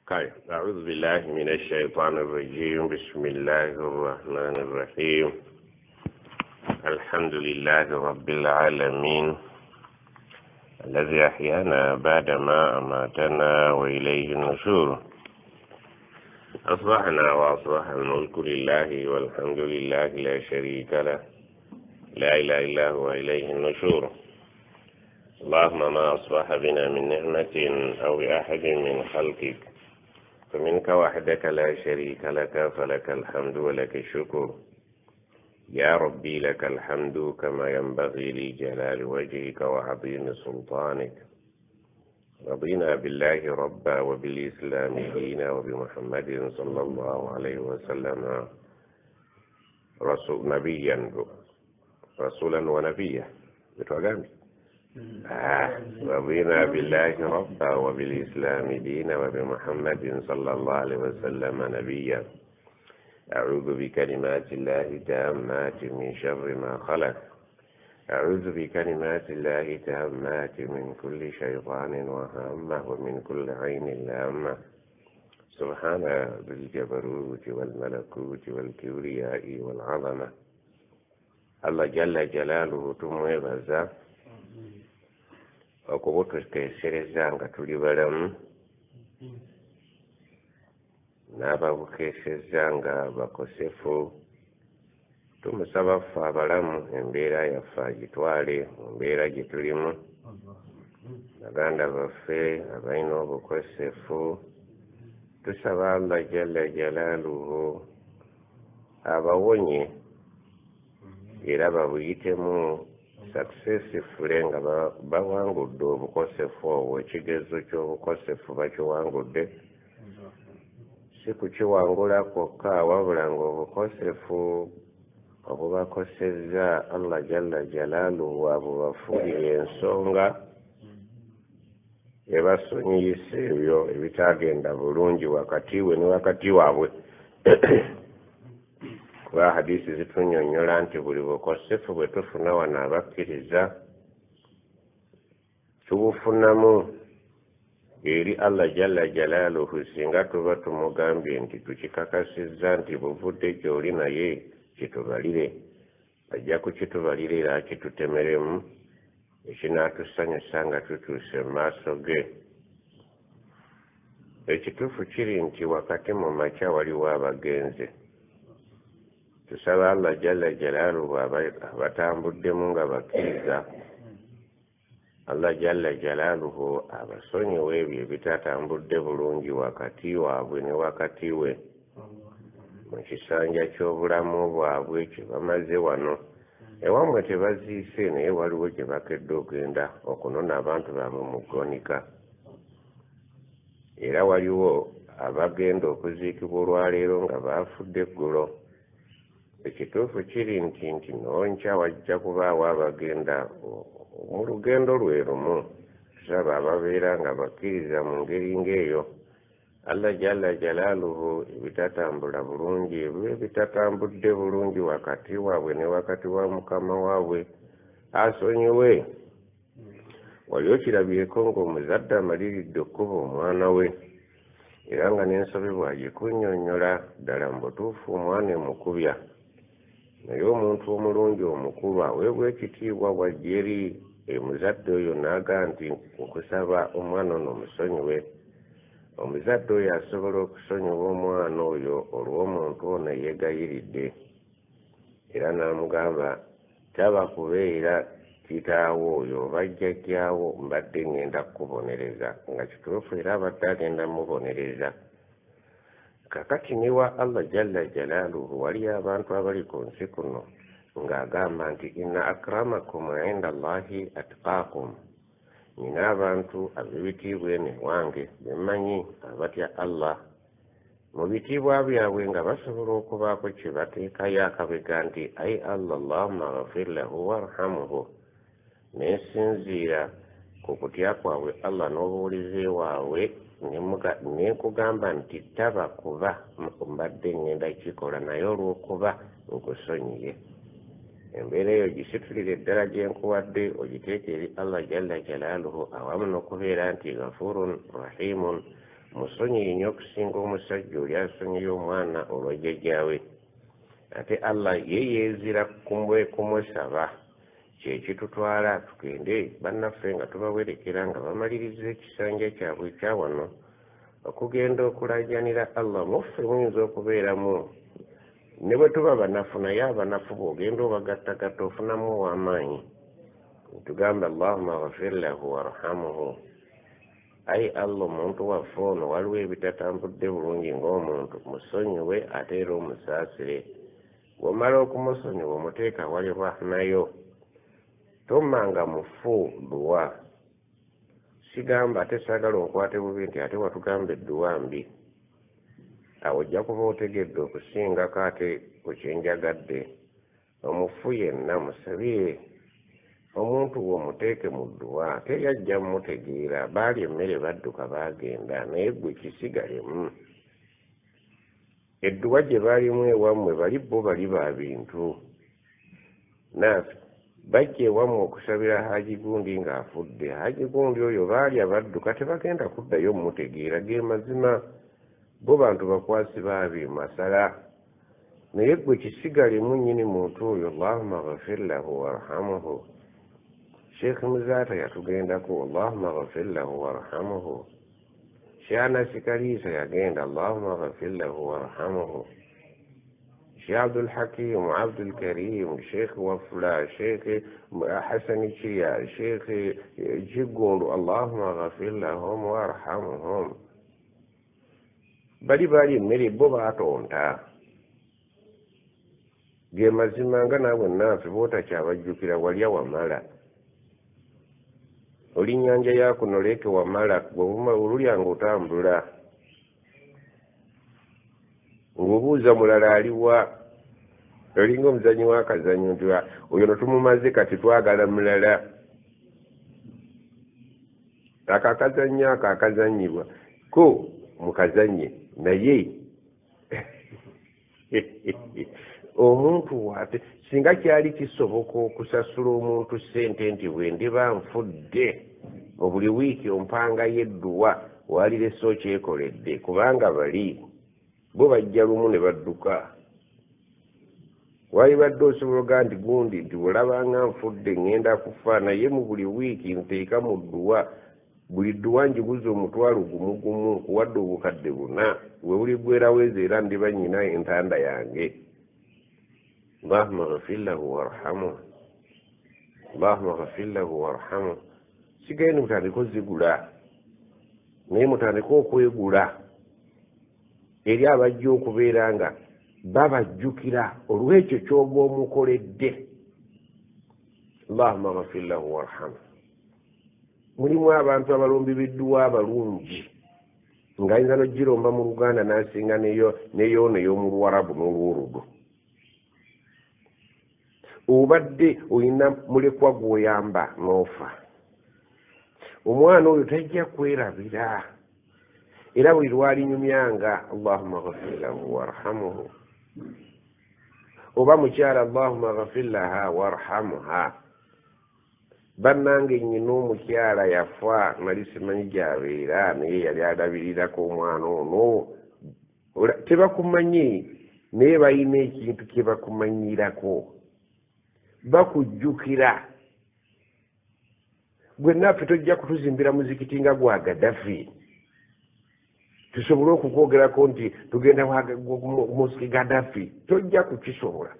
طيب أعوذ بالله من الشيطان الرجيم. بسم الله الرحمن الرحيم. الحمد لله رب العالمين الذي أحيانا بعدما أماتنا وإليه النشور. أصبحنا وأصبح الملك لله والحمد لله لا شريك له لا إله إلا هو إليه النشور. اللهم ما أصبح بنا من نعمة أو بأحد من خلقك فمنك وحدك لا شريك لك فلك الحمد ولك الشكر. يا ربي لك الحمد كما ينبغي لجلال وجهك وعظيم سلطانك. رضينا بالله ربا وبالإسلام دينا وبمحمد صلى الله عليه وسلم رسولا ونبيا. رضينا بالله ربا وبالإسلام دينا وبمحمد صلى الله عليه وسلم نبيا. أعوذ بكلمات الله تامات من شر ما خلق. أعوذ بكلمات الله تامات من كل شيطان وهامة ومن كل عين لامة. سبحان ذي الجبروت والملكوت والكبرياء والعظمة. الله جل جلاله تموي بزا okubututeesereza nga tuli balamu n'ababukeeseza nga bakosefu. Tumusaba ffe abalamu embeera yaffe agitwale mu mbeera gye tulimu. baganda baffe abalina obukosefu tusaba Allah jalla jalaaluhu abawonye era babuyitemu successfully nga bawangudde obukosefu obwo. Ekigezo ky'obukosefu bakiwangudde, si kukiwangula kwokka wabula ng'obukosefu obubakosezza Allah jalla jalaaluhu abubafuulira ensonga ebasonyiyisa ebyo ebitagenda bulungi wakati we ne wakati waabwe. kuba hadisi zitunnyonnyola nti buli bukosefu bwe tufuna wano abakkiriza tubufunamu eri Allah jalla jalaaluhu singa tuba tumugambye nti tukikakasizza nti buvudde gy'oli naye kitubalire. ajja kukitubalira era kitutemeremu ekinaatusanyusa nga tutuuse mu maaso ge. Ekituufu kiri nti wakati mu makya waliwo abagenze. Tusaba Allah jalla jalaaluhu abatambuddemu nga bakkiriza, Allah jalla jalaaluhu abasonyiwe ebyo ebitatambudde bulungi wakati waabwe ne wakati we mu kisanja ky'obulamu bwabwe kye bamaze wano. Ewamwe tebaziise naye waliwo gye bakedde okugenda okunona abantu baabwe mu ggwanika. Era waliwo abagenda okuziikibwa olwaleero nga baafudde eggulo. Ekituufu kiri nti n'onkya wajja kubaawo abagenda mu lugendo lwe lumu. Tusaba ababeera nga bakkiriza mu ngeri ng'eyo Allah jalla jalaaluhu ebitatambula bulungi ebyo ebitatambudde bulungi wakati waabwe ne wakati wa mukama waabwe asonyiwe. Wali okirabyeko ng'omuzadde amaliridde okkuba omwana we era nga n'ensobi bwagikunnyonnyola ddala mu butuufu omwana emukubya. Naye omuntu omulungi omukulu aweebwa ekitiibwa bw'ajja eri muzadde oyo n'aga nti nkusaba omwana ono omusonyiwe. Omuzadde oyo asobola okusonyiwa omwana oyo olw'omuntu ono yeegayiridde era n'amugamba taba kubeera kitaawo oyo oba jjajjaawo mbadde ngenda kukubonereza, nga kituufu era abadde agenda mubonereza. Kakati niwa Allah jalla jalaaluhu waliyo abantu abali ku nsi kuno ng'agamba nti inna akramakum inda Allahi atqaakum. Nina abantu ab'ebitiibwa eno ewange bemmanyi abatya Allah. Mu bitiibwa byabwe nga basobola okubaako kye bateekayo akabega nti ayi Allah Allahumma ghafir lahu warhamuhu. Nesinziira ku kutya kwabwe Allah n'obuwulize waabwe ne nkugamba nti taba kuba mbadde ngenda kikola naye olw'okuba nkusonyiye. Embeera eyo gisitulire eddala gye nkuwadde ogiteeke eri Allah jalla jalaaluhu awamu n'okubeera nti ghafurun rahimun musonyi nnyo okusinga omusajja oli asonyiye omwana olwajjajjaawe. Ate Allah ye yeezira kumusaba kyekitutwala tugende bannaffe nga tubawerekera nga bamaliriza ekisanja kyabwe ekya wano okugenda okulajjanira Allah. Muffe muyinza okubeeramu ne bwe tuba banafu naye abanafu bw'ogenda obagattagatta ofunamu ow'amaanyi. Tugamba Allahumma ghafir lahu warhamuhu. Ayi Allah omuntu waffe ono waliwo ebitatambudde bulungi ng'omuntu, musonyiwe ate era omusaasire. Bw'omala okumusonyiwa omuteeka wali rahmayo. Tommanga mufu dduwa. Sigamba ate saagala onkwate bubi nti ate watugamba edduwa mbi. Awo ojja kuba otegedde okusingako ate ku kyenjagadde. Omufu yenna musabire. Omuntu bw'omuteeke mu dduwa teri ajja mmutegeera. Baali emmere badduka baagenda naye ggwe kisigalemu. Edduwa gye baalimu ewammwe bali bo bali ba bintu. Naafe bajja ewammwe okusabira Haji Gundi ng'afudde. Haji Gundi oyo baali abadduka tebagenda kuddayo mmutegeera. Ge mazima bo bantu bakwasi baabi masala. Naye ggwe kisigalemu nnyini muntu oyo. Allahumma ghafir lahu warhamuhu. Sheikh Muzata yatugendako Allahumma ghafir lahu warhamuhu. Sheikh Anas Kalisa yagenda Allahumma ghafir lahu warhamuhu. Sheikh Abdul Hakim Abdul Karim, Sheikh Wafula, Sheikh Hassan Chiya, Sheikh Jigundu, Allahumma ghafir lahum warhamuhum. Bali emmere bo baatonta. Ge mazima nga naawe naafe bootakyabajjukira walya wamala. Oli nnyanja ya kuno leeke wamala olulyanga otambula. Ng'obuuza mulala aliwa. Olinga omuzanyi w'akazanyo nti oyo no tumumaze kati twagala mulala. Akakazanyo ako akazanyibwa ko mukazanye naye omuntu wate singa kyali kisoboka okusasula omuntu ssente nti bwe ndiba nfudde obuli wiiki ompanga y'edduwa walirese okyekoledde kubanga bali bo bajja lumu ne badduka. Wali badde osobola nti Gundi nti olabanga nfudde ngenda kufa naye mu buli wiiki nteeka mu dduwa buli dduwa njiguza omutwalo gumu kuwadde obukadde 4 we buli bweraweza era ndiba nnyina entanda yange. Allahumma ghafir lahu warhamuhu. Allahumma ghafir lahu warhamuhu. Sigende mutandika ozigula naye mutandika okwegula eri abajja okubeera nga babajjukira olw'ekyo ky'oba omukoledde. Allahumma ghafir lahu warhamuhu. Mulimu abantu abalumbi b'edduwa abalungi ng'ayinza n'ogiromba mu Luganda n'asinga neyono ey'omu Luwarabu n'Oluwurudu. Obadde olina mulekwa gw'oyamba n'ofa. Omwana oyo tajja kwerabira era buli lwalinyumyanga Allahumma ghafir lahu warhamuhu. Oba mukyala Allahumma ghafir laha warhamuha. Bannange nnyina omukyala yafa nali simanyi gy'abeera naye yali alabirirako omwana ono. Tebakumanyi naye balina ekintu kye bakumanyirako. Bakujjukira. Gwe naffe tojja kutuzimbira muzikiti nga gwa Gaddafi tusobole okukwogerako nti tugenda mosiki Gaddafi. Tojja kukisobola.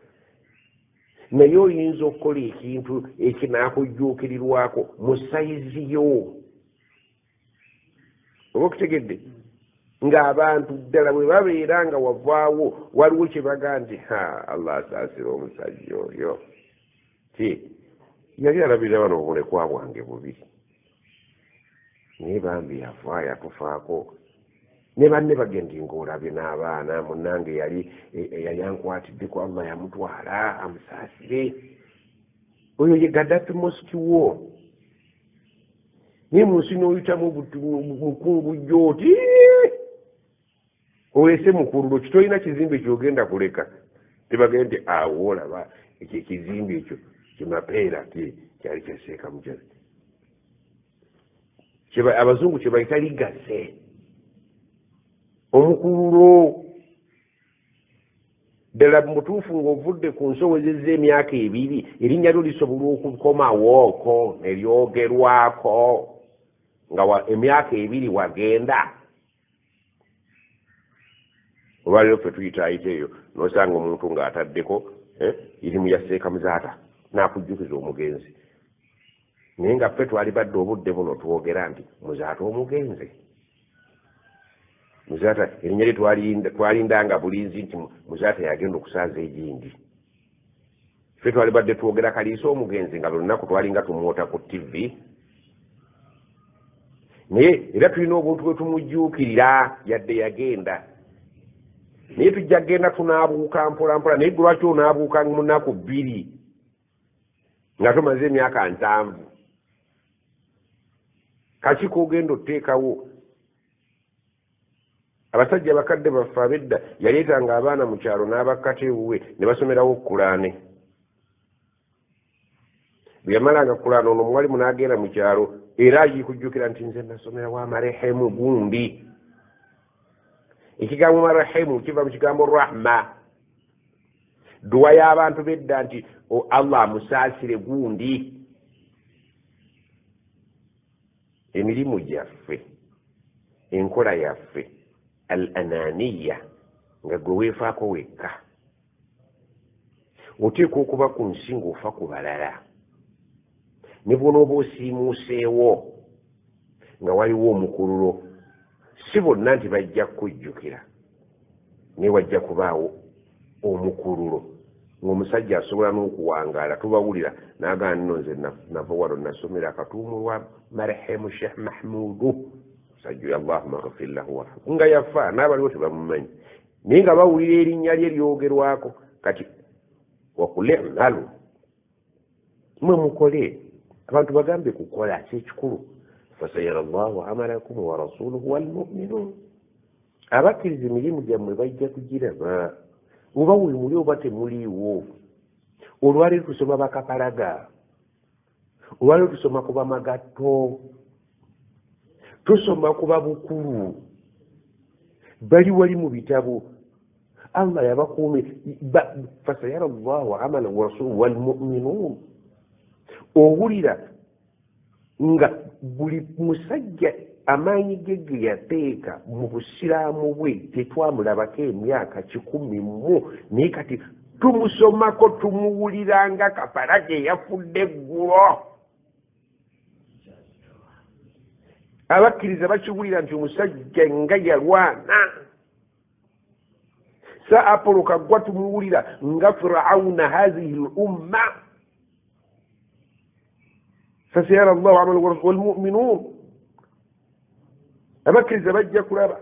Naye oyinza okukola ekintu ekinaakujjuukirirwako mu sayizi yo. Oba okutegedde ng'abantu ddala bwe babeera nga wavaawo waliwo kye baga nti Allah asaasira omusajja oyo ti yali alabirira bano obulekwa bwange bubi naye bambi yafa yatufaako. Ne banne bagendi ng'olabye n'abaana munnange yali ankwatiddeko Allah yamutwala amusaasire. Oyo ye Gaddafi mosiki wo. Naye mu nsi n'oyitamu mukungu gy'oti olese mukululu kitolina kizimbe kyogenda kuleka. Tebagende nti awo olaba ekizimbe ekyo kimapeera kyali kyaseeka mujazi. Abazungu kye bayita ligase. omukululo ddala mutuufu ng'ovudde ku nsowezeza emyaka 2 erinnya lyo lisobola okukomawooko ne lyogerwako nga emyaka 2 wagenda olwaliro ffe tuyitaayita eyo n'osanga omuntu ng'ataddeko irimu ya seekamuzaata n'akujjukiza omugenzi naye nga ffe twali badde obudde buno twogera nti muzaata omugenzi muzaata erinnya lye twalindanga bulinzi nti muzaata yagenda okusaaza egindi ffe twali badde twogera kaliisa omugenzi nga lunaku twalinga tumwota ku tv naye era tulina obuntu bwe tumujjuukirira yadde yagenda naye tujja kgenda tunaabuuka mpolampola naye gwe lwaki onaabuuka mu nnaku 2 nga tomaze emyaka 7 kaki koogenda oteekawo abasajja abakadde baffe ab'edda yaleetanga abaana mu kyalo n'abakkate ewuwe ne basomerawo Kulaane bwe yamalanga Kulaane ono omuwalimu n'agenda mu kyalo era ayikujjukira nti nze nasomerawo amarehemu gundi ekigambo marehemu kiva mu kigambo rahma duwa y'abantu b'edda nti Allah amusaasire gundi emirimu gyaffe enkola yaffe al ananiya nga gwe weefaako wekka oteekwa okuba ku nsi ng'ofa ku balala ne bw'onooba osiimuuseewo nga waliwo omukululo si bonna nti bajja kukujjukira naye wajja kubaawo omukululo ng'omusajja asobola n'okuwangaala tubawulira n'agamba nno nze nava wano nasomera akatuumulwa marehemu Sheikh Mahmudu musajja Allahumma ghfir lahu warhamhu nga yafa n'abaliwo tebamumanyi naye nga bawulira erinnya lye lyogerwako kati wakuli'malu mwe mukole abantu bagambe kukola kyekikulu fasayara Allahu amalakum wa rasuluhu wal mu'minun abakkiriza emirimu gyammwe bajja kugiraba oba we muli oba temuliiwo olwaleero tusoma bakapalaga olwaleero tusoma ku bamagatto tusoma ku babukulu bali wali mu bitabo Allah yabakuume fasayara Allahu amala wa rasuluhu wal mu'minun owulira nga buli musajja amaanyi ge yateeka mu busiraamu bwe tetwamulabako emyaka 10 naye kati tumusomako tumuwuliranga kapalage yafudde eggulo abakkiriza bakiwulira nti omusajja nga yalwana sa apolo kaggwa tumuwulira nga firawuna hazihi l umma fasayara Allahu amala walmu'minun abakkiriza bajja kulaba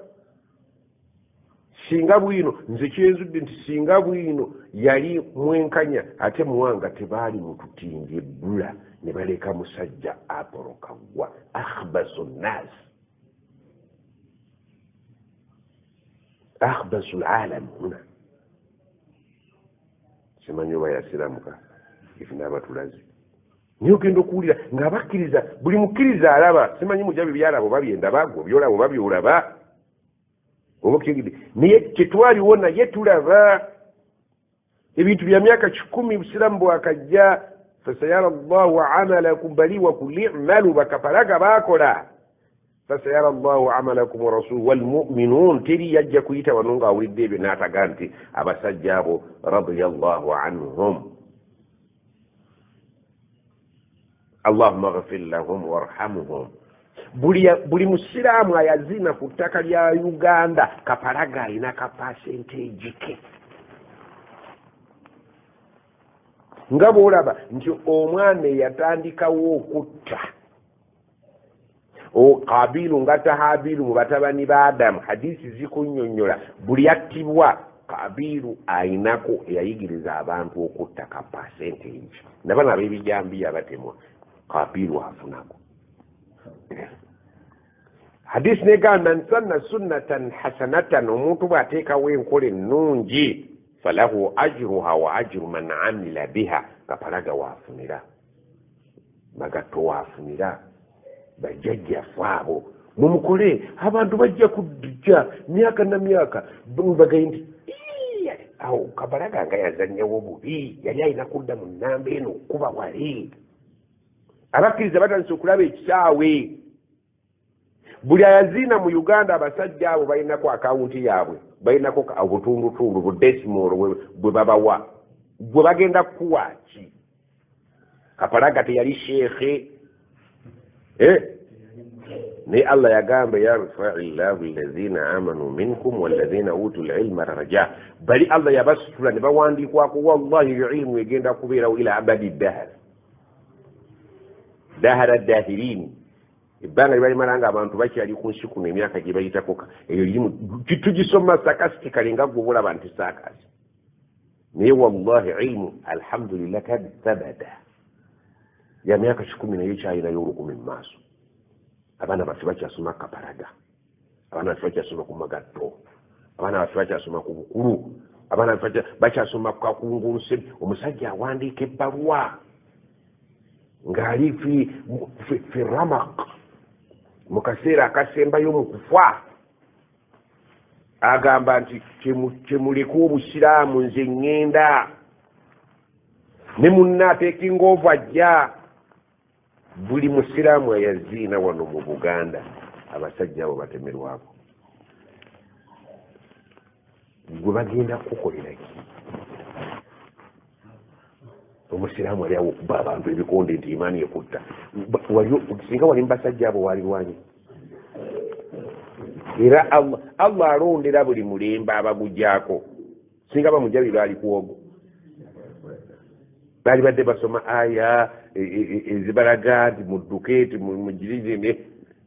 singa bwino nze kyenzudde nti singa bwino yali mwenkanya ate muwanga tebaali mututinga ebbula ne baleka musajja apolo kaggwa akhbasu nnas akhbasu alalam huna simanyi oba yasiramuka ifinaaba tulazi niyo genda okuwulira ng'abakkiriza buli mukkiriza alaba simanyi mujabi byalabo babyenda bagwo byolabo babyolaba oba okigidde naye tetwaliwo naye tulaba ebintu bya myaka 10 busiramu bwakajja fasayara Allahu amalakum bali wa kulli i'malu bakapalaga bakola fasayara Allahu amalakum wa rasuluhu wal mu'minun teri yajja kuyita wano ng'awulidde ebyo n'ataga nti abasajja abo radiyallahu anhum Allahumma ghfir lahum warhamhum buli musiraamu ayazina ku ttaka lya Uganda kapalaga alina ka percentage ke nga bw'olaba nti omwana eyatandikawo okutta Kabiru ngata Habiru mu batabani ba Adamu hadisi zikunnyonnyola buli attibwa Kabiru ayinako eyayigiriza abantu okutta ka percentage nabana ab'ebijambiya abatemwa Kabiru afunako hadisi negamba nsanna sunnatan hasanatan omuntu bw'ateekawo enkola ennungi falahu ajruha wa ajru man amila biha kapalaga waafunira magatto waafunira bajjajjaffe abo mumukole abantu bajja kujja myaka na myaka bagaye nti awo Kapalaga nga yazannyewo bubi yali alina kudda mu nnamba eno okuba wali abakkiriza batandise okulaba ekisaawe buli ayaziina mu Uganda abasajja abo balinako akawunti yaabwe balinako obutundutundu budesimal bwe babawa gwe bagenda kukuwa ki Kapalaga teyali sheekhe naye Allah yagamba yarfai llahu allazina amanu minkum wallazina utul ilma daraja bali Allah yabasitula ne bawandiikwako wallahi ilmu egenda kubeerawo ila abadi dahara dahirini ebbanga libalimala nga abantu bakyali ku nsi kuno emyaka gye bayitako eyo limu tugisoma sakasitikali nga gwe bulaba nti saakasi naye wallahi ilmu alhamdulillah kad thabata ya myaka 10 nayo kyalinayo olukumi mu maaso abaana baffe bakyasoma Kapalaga abaana baffe bakyasoma ku magatto abaana baffe bakyasoma ku bukulu abaana baffe bakyasoma ku kakunguluse omusajja awandiika ebbaluwa ng'ali fi ramak mu kaseera akasembayo mu kufa agamba nti kyemuleka obusiraamu nze ŋŋenda ne munna ateekinga ova ajja buli musiraamu ayaziina wano mu Buganda abasajja abo batemerwako gwe bagenda kukukoleraki omusiraamu ali awo okuba abantu ebikonde nti imaani ekutta singa wali mubasajja abo walirwanyi era Allah alondera buli mulembe abagujaako singa bamujjabi baali kuwogo baali badde basoma aya ezibalaga nti mudduke nti mugirize ne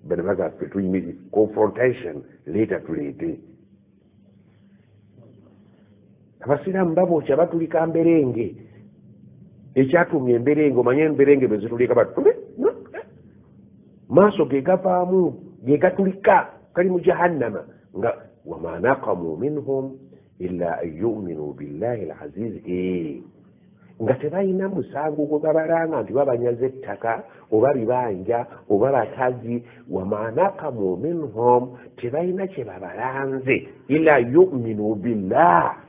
bano bagaffe tuyimiri confrontation leeta tuleete abasiraamu babookya batulika mberenge ekyatumya emberenge omanye emberenge bezitulika batule maaso ge gavaamu ge gatulika kali mu jahannama nga wama naqamu minhum illa an yuminu billahi alazizi nga tebalina musango gwe babalanga nti babanyaze ettaka oba bibanja oba bakazi wama naqamu minhum tebalina kye babalanze illa yuminu billah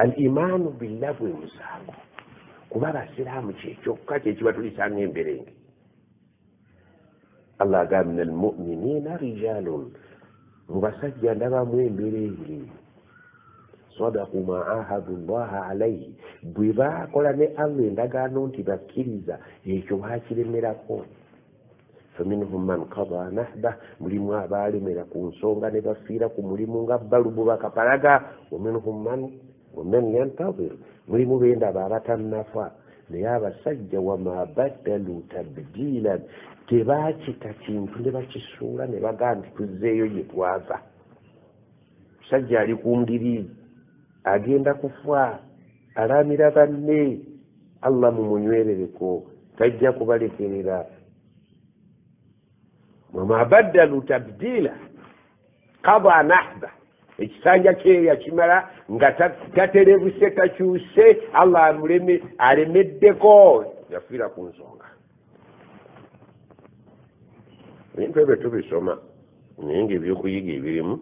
al-imanu billah bwe musango kuba abasiraamu kyekyokka kyekibatulisanga emberenge Allah agamba min almuminina rijalun mu basajja ndabamu emberenge sadaku ma ahadu llaha alayhi bwe bakola ne Allah endagaano nti bakkiriza ekyo bakiremerako faminhum man qada nahba mulimu abalemera ku nsonga ne bafiira ku mulimu nga Balubu Kapalaga waman yantazir mulimu bendaba abatannafa naye abasajja wama baddalu tabdilan tebakita kintu ne bakisuula ne bagaa nti tuzzeeyo gye twava musajja ali ku ngiri agenda kufa alaamira banne Allah mumunywerereko tajja kubalekerera wama baddalu tabdila qada nahba ekisanja kye yakimala nga taterebuse takyuse Allah alemeddeko yafiira ku nsonga ebintu ebyo tubisoma naye ngaebyokuyiga ebirimu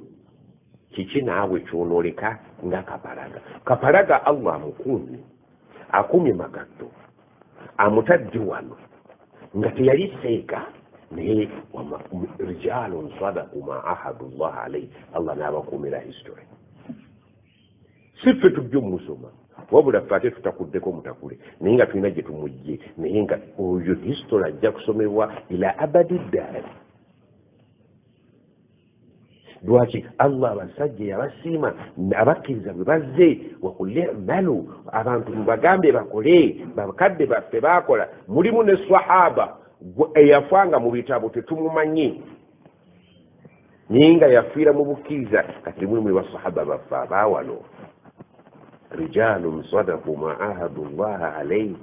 kiki naawe kyonooleka nga Kapalaga Allah amukumye akumye magatto amutadde wano nga teyali seeka naye rijalun sadaku ma ahadu llah alayhi Allah n'abakuumira history si ffe tujja omusoma wabula ffe ate tutakuddeko mutakule naye nga tulina gye tumujje naye nga oyo history ajja kusomebwa ila abadi ddala lwaki Allah abasajja yabasiima abakkiriza bwe bazze wakulle malu abantu mubagambe bakole bakadde baffe bakola mulimu ne sahaba eyafanga mu bitabo tetumumanyi naye nga yafiira mu bukkiriza kati mulimu ne basahaba baffe abaawano rijalun sadaku ma ahadu llaha alayhi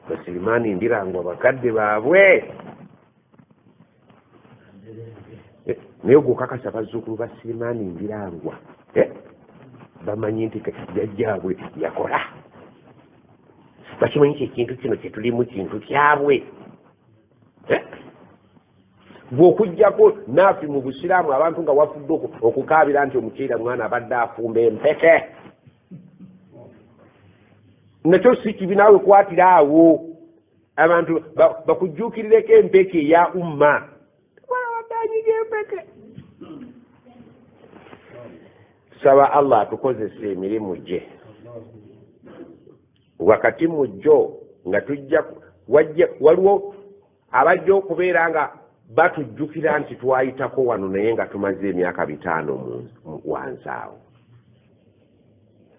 basirimaani ndirangwa bakadde baabwe naye gwokakasa bazzukulu ba Sirimaani Mbirangwa bamanyi nti jjajjaabwe yakola bakimanyi kyekintu kino kyetulimu kintu kyabwe bw'okuggyako naafi mu busiraamu abantu nga wafudde okukaabira nti omukyira mwana abadde afumba empeke nakyo si kibi naawe kwatira awo abantu bakujjuukirireko empeke eya umma wadanyiga empeke. Saba Allah atukozesa emirimu gye wakati mu jjo nga tujja waliwo abajja okubeera nga batujjukira nti twayitako wano naye nga tumaze emyaka 5 wansi awo.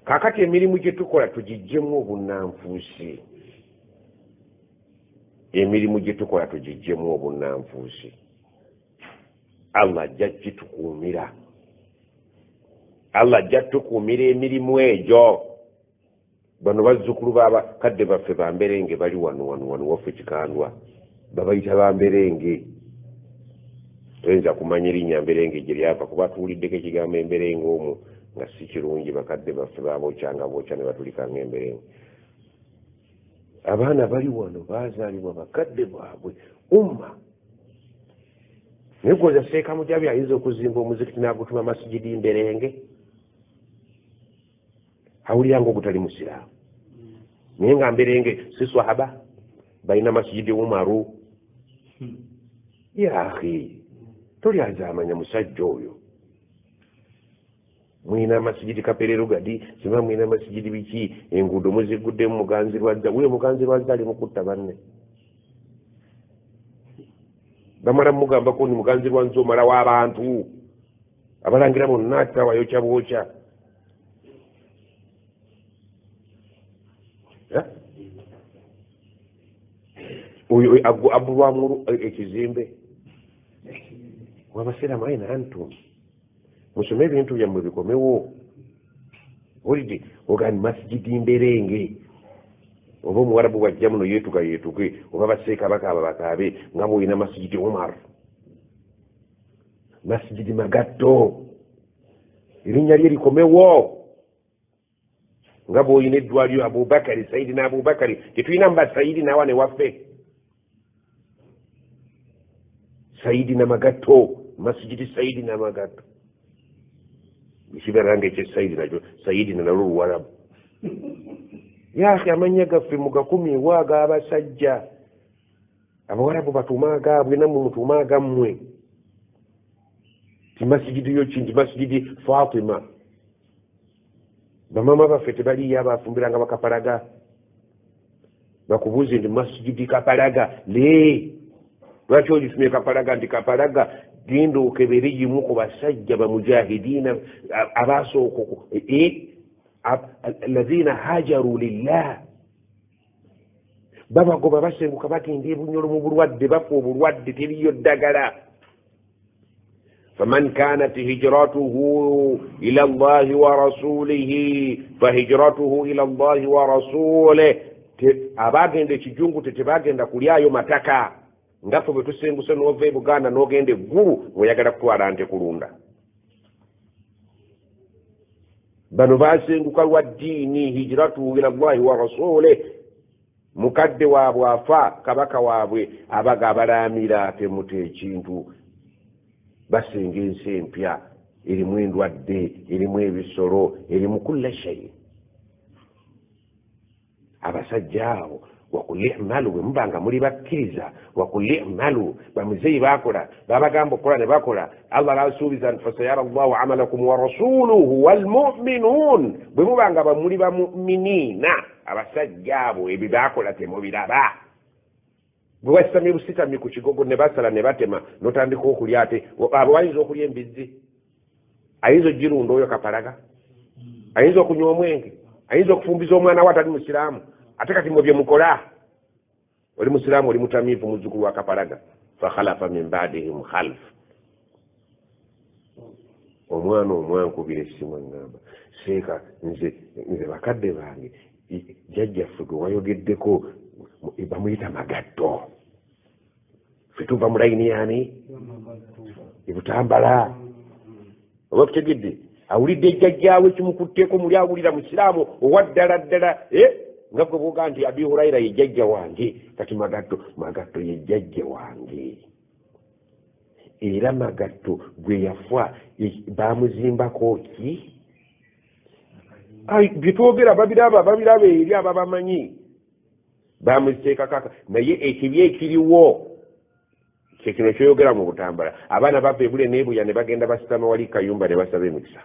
Kakati emirimu gye tukola tugijjemu obunnanfuusi. Emirimu gye tukola tugijjemu obunnanfuusi. Allah ajja kitukuumira. Allah ajja tukuumira emirimu egyo. Bano bazzukulu babakadde baffe bamberenge bali wano waffe Kikandwa babayita bamberenge. Toyinza kumanya erinnya mberenge gye lyava kuba tuwuliddeko ekigambo emberenge omwo nga si kirungi. Bakadde baffe baboocanga booca ne batulikanga emberenge. Abaana bali wano baazaalibwa bakadde baabwe umma. Naye gwoza Seeka Mujabi ayinza okuzimba omuzikiti n'agutuma masigidi mberenge awulira ng'ogutali musiraamu. Naye nga mberenge si swahaba balina masigidi Umaru. Ya akhi tolyazaamanya musajja oyo. Mwina masigidi Kaperero Gadi sima mwina masigidi biki enguudo muziguddemu muganzi lwazza uyo muganzi lwazza ali mukutta banne. Bamala mugambako ni muganzi lwanzo omala w'abantu abalangira bonna atta wayokya bwokya. Uyo abulwamu ekizimbe wabasiramu ayina antu musome ebintu byammwe bikomewo. Olidde ogani masigidi mberenge oba omuwarabu wajja muno yeetuge oba baseeka bakaaba bakaabe nga bw'olina masigidi Umar, masigidi Magatto erinnya lye likomewo. Nga bw'olina eddwaliro Abubakari Sayidina Abubakari tetulina mba Sayidina wane waffe Sayidina Magatto masigidi Sayidina Magatto kiberanga ekye Sayidina nakyo Sayidina nalwo Luwarabu. Yaki amanya gaffe mugakumirwa ag'abasajja. Abawarabu batuuma agaabwe nammwe mutuuma agammwe. Ti masigidi yo kingi masigidi Fatima. Bamama baffe tebaliyo abafumbiranga bakapalaga. Bakubuuze nti masigidi Kapalaga le lwaki ogitumye Kapalaga nti Kapalaga genda okebere yimu ku basajja bamujahidiina abaasooka alladhina hajaru lillah babagoba basenguka bagenda ebunyolo mu bulwadde bafa obulwadde teriyo ddagala. faman kanat hijratuhu ila Allahi wa rasulihi fahijratuhu ila Allahi wa rasulih. Abagenda ekijungu tebagenda kulyayo mataka ngaffe bwe tusenguse n'ova e Buganda n'ogenda eggulu ng'oyagala kutwala nte kulunda. Bano basenguka lwa ddiini hijratuhu ila Allahi wa rasulih. Mukadde waabwe afa kabaka waabwe abaga abalaamira temuta ekintu basenga ensi empya erimu endwadde erimu ebisolo erimu kulla shay. Abasajja abo wakulli i'malu bwe mubanga muli bakkiriza wakulli i'malu bamuzeeyi bakola babagamba okukola ne bakola Allah n'asuubiza nti fasayara Allahu amalakum wa rasuluhu wal mu'minun. Bwe mubanga bamuli bamu'miniina abasajja abo ebyo bakola temubiraba. Bwe wasitamye busitamye ku kigogo ne basala ne batema n'otandika okulya ate abo bayinza okulya embizzi, ayinza ogirunda oyo Kapalaga, ayinza okunywa omwenge, ayinza okufumbiza omwana we atali musiraamu. Ate kati mwe bye mukola oli musiraamu oli mutamiivu muzzukulu wa Kapalaga. fakhalafa min ba'dihim khalf. Omwana omwankubira essimu ngamba Seeka nze bakadde bange jjajjaffe gwe wayogeddeko bamuyita Magatto. Ffe tuva mu layini yaani Butambala oba kutegedde awulidde jjajjaawe kimukutteko muli awulira musiraamu owaddala ddala nga gwe bwoga nti Abi Hurayra ye jjajja wange kati Magatto ye jjajja wange. era magatto gwe yafa bamuzimbako ki byetwogera babiraba eri ababamanyi bamuziteeka kaka naye ekibi ekiriwo kyekino kyoyogera mu butambala abaana bava ebule nebuya ne bagenda basitama wali kayumba ne basaba emikisa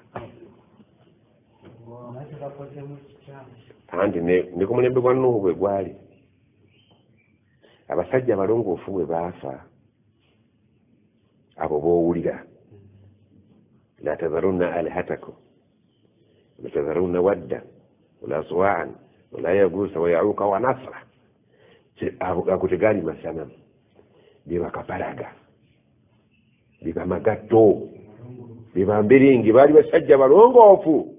anti ne ku mulembe gwa Nuhu bwe gwali abasajja abalongoofu bwe baafa abo boowulira la tadharunna alihatakum la tadharunna wadda wala suwa'an wala yagusa wa ya'uqa wa nasra ako tegaali masanamu biba kapalaga biba magatto biba mbiringi baali basajja balongoofu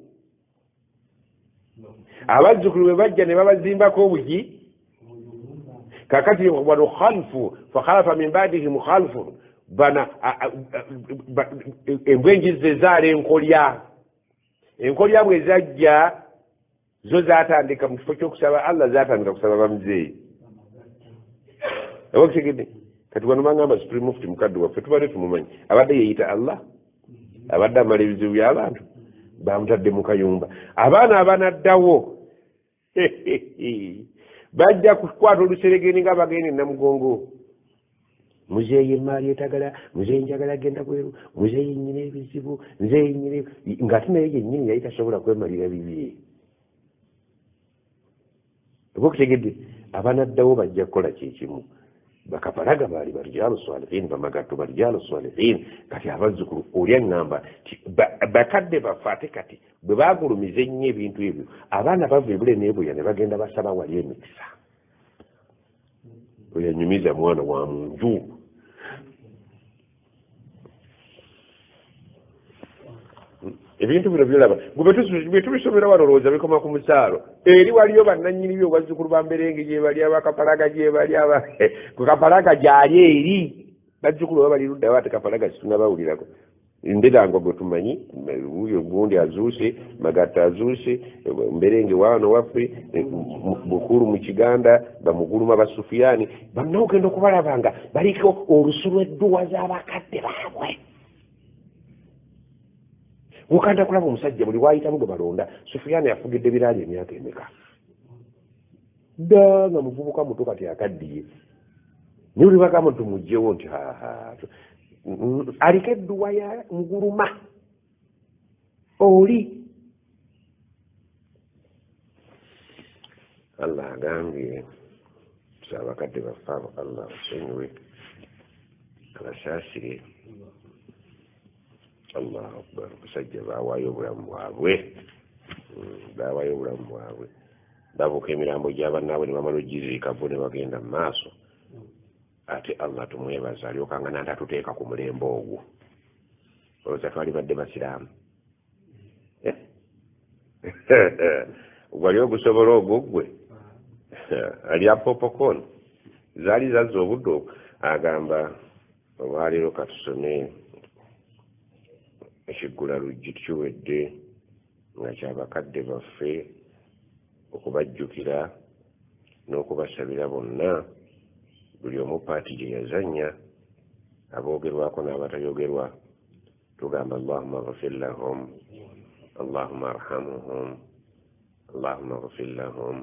abazzukulu bwe bajja ne babazimbako obugi kakati wano khalfu fakhalafa min ba'dihim khalfun bana embwenji ze zaala enkolya bwe zajja zo zaatandika mu kifo ky'okusaba Allah zaatandika kusaba bamuzeeyi obakitegedde kati wano bangamba supreme mufti mukadde waffe tubadde tumumanyi abadde yeeyita Allah abadde amala ebizibu by'abantu bamutadde mu kayumba abaana abanaddawo bajja kukwata oluseregeni nga bagenda namugongo muzeeyi emaali etagala muzeeyi njagala genda bweru muzeeyi nyina ebizibu nzeeyi nyina ng'ate naye yennyini yali tasobola kwemalira bibye oba okutegedde abanaddawo bajja kukola kyekimu bakapalaga baali barijalu salihin bamagatto barijalu salihin kati abazzukulu oli aŋŋamba bakadde baffe ate kati bwe bagulumiza ennyo ebintu ebyo abaana bava ebule nebuya ne bagenda basaba wali emikisa oyanyumiza mwana wa munju ebintu bino byolaba bwe tubisomera wano olowooza bikoma ku musaalo eri waliyo bannannyini byo bazzukulu bamberenge gye bali abakapalaga gye bali ku kapalaga gyali eri bazzukulu oba bali ludda ate kapalaga situnabawulirako nderangwa gwe tumanyi wuyo gundi azuuse magatta azuuse mberenge wano waffe bukulu mu kiganda bamuguluma basufiyani bannawo genda okubalaba nga baliko olusu lw'edduwa z'abakadde baabwe mukanda kulaba omusajja buli waayitamu gwe balonda sufiyani afugidde biraali emyaka emeka dda nga muvubuka muto kati akaddiye naye buli bagamba tumugjewo nti aliko edduwa ya nguluma oli Allah agambye abakadde baffe abo Allah basonyiwe abasaasire Allahu akbar basajja baawaayo obulamu bwabwe babuuka emirambo gy'abannaabwe ne bamala ogiziika bo ne bagenda mu maaso ate Allah tumwebaza alyoka nga nanta tuteeka ku mulembe ogwo olowooza twali badde basiraamu gwali ogusobola ogwo ggwe alya popokoni zaali zazza obudde obwo agamba olwaleero katusome ekiggula luggi tukiwedde nga kyabakadde baffe okubajjukira n'okubasabira bonna buli omu paati gye yazannya aboogerwako n'abatayogerwa tugamba Allahumma ghfir lahum Allahumma arhamhum Allahumma ghfir lahum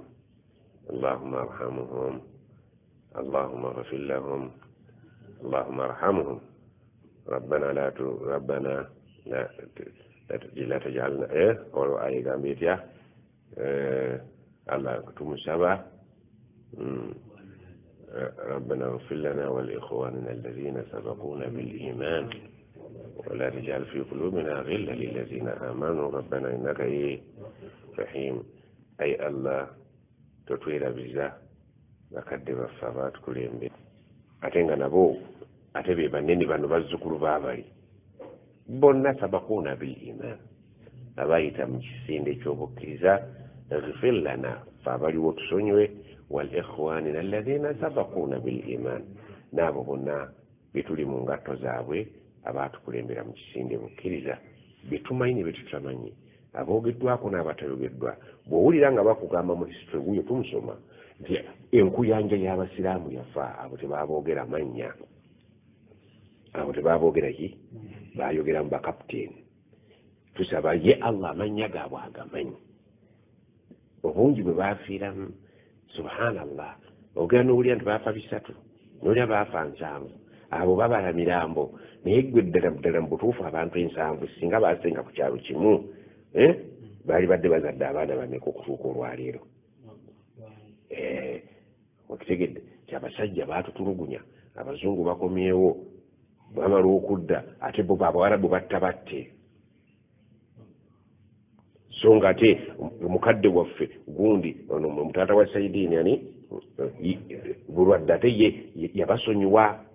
Allahumma arhamhum Allahumma ghfir lahum Allahumma arhamhum ربنا لا تجعلنا أو أي جامبيتيا الله تمسبا ربنا اغفر لنا ولإخواننا الذين سبقونا بالإيمان ولا تجعل في قلوبنا غلا للذين آمنوا ربنا إنك رحيم أي الله تطوير بزا bakadde baffe abaatukulembera ate nga nabo ate be banene bano bazzukulu baabali bonna sabakuuna bil iman abayita mu kisinde ekyobukkiriza اغفر لنا فابaliwo tusonywe wal ikhwanina alladhina sabakuuna bil iman n'abo bonna betuli mu ngatto zaabwe abaatukulembera mu kisinde bukkiriza betumanyi betutamanyi aboogeddwako n'abatayogeddwa bw'owulira nga bakugamba mu history wuyo tumusoma nti enkuyanja y'abasiraamu yafa abo tebaboogera mannya abo tebaboogera ki bayogera mu bakapiteeni tusaba ye Allah amannya gaabwe agamanyi obungi bwe baafiiramu subhanallah ogera n'owulira nti baafa 3 n'olya baafa 7 abo babala mirambo naye gwe ddala mu butuufu abantu 7 singa baasenga ku kyalo kimu baali badde bazadde abaana bameka okutuuka olwaleero okitegedde kyabasajja baatutulugunya abazungu bakomyewo bamala okudda ate bo abawarabu batte so nga ate mukadde waffe gundi ono mutaata wa Saidini ani bulwadde ate ye yabasonyiwa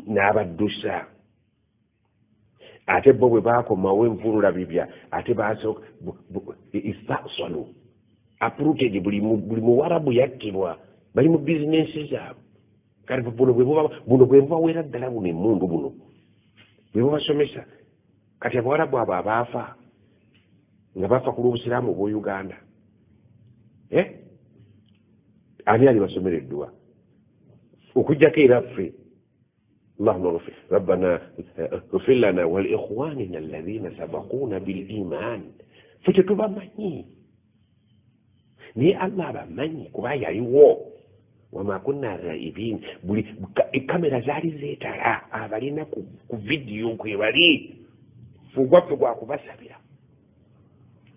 n'abaddusa ate bo bwe baakomawo envunula bibya ate baasooka istasalu apruted buli muwarabu yattibwa bali mu bizinensi zaabwe kale buno bwe bubaweera ddala buno emmundu buno bwe bubasomesa kati abawarabu abo abaafa nga bafa ku lw'obusiraamu obwa Uganda ani alibasomereddwa okujjako era ffe Allahumma ghfir rabbana ighfir lana wa li ikhwanina alladhina sabaquna bil iman ffe tetubamanyi naye Allah abamanyi kuba yaliwo wama kunna ghaibin buli kamera zaali zeetala abalina ku vidiyo kwe bali fugwaffe gwakubasabira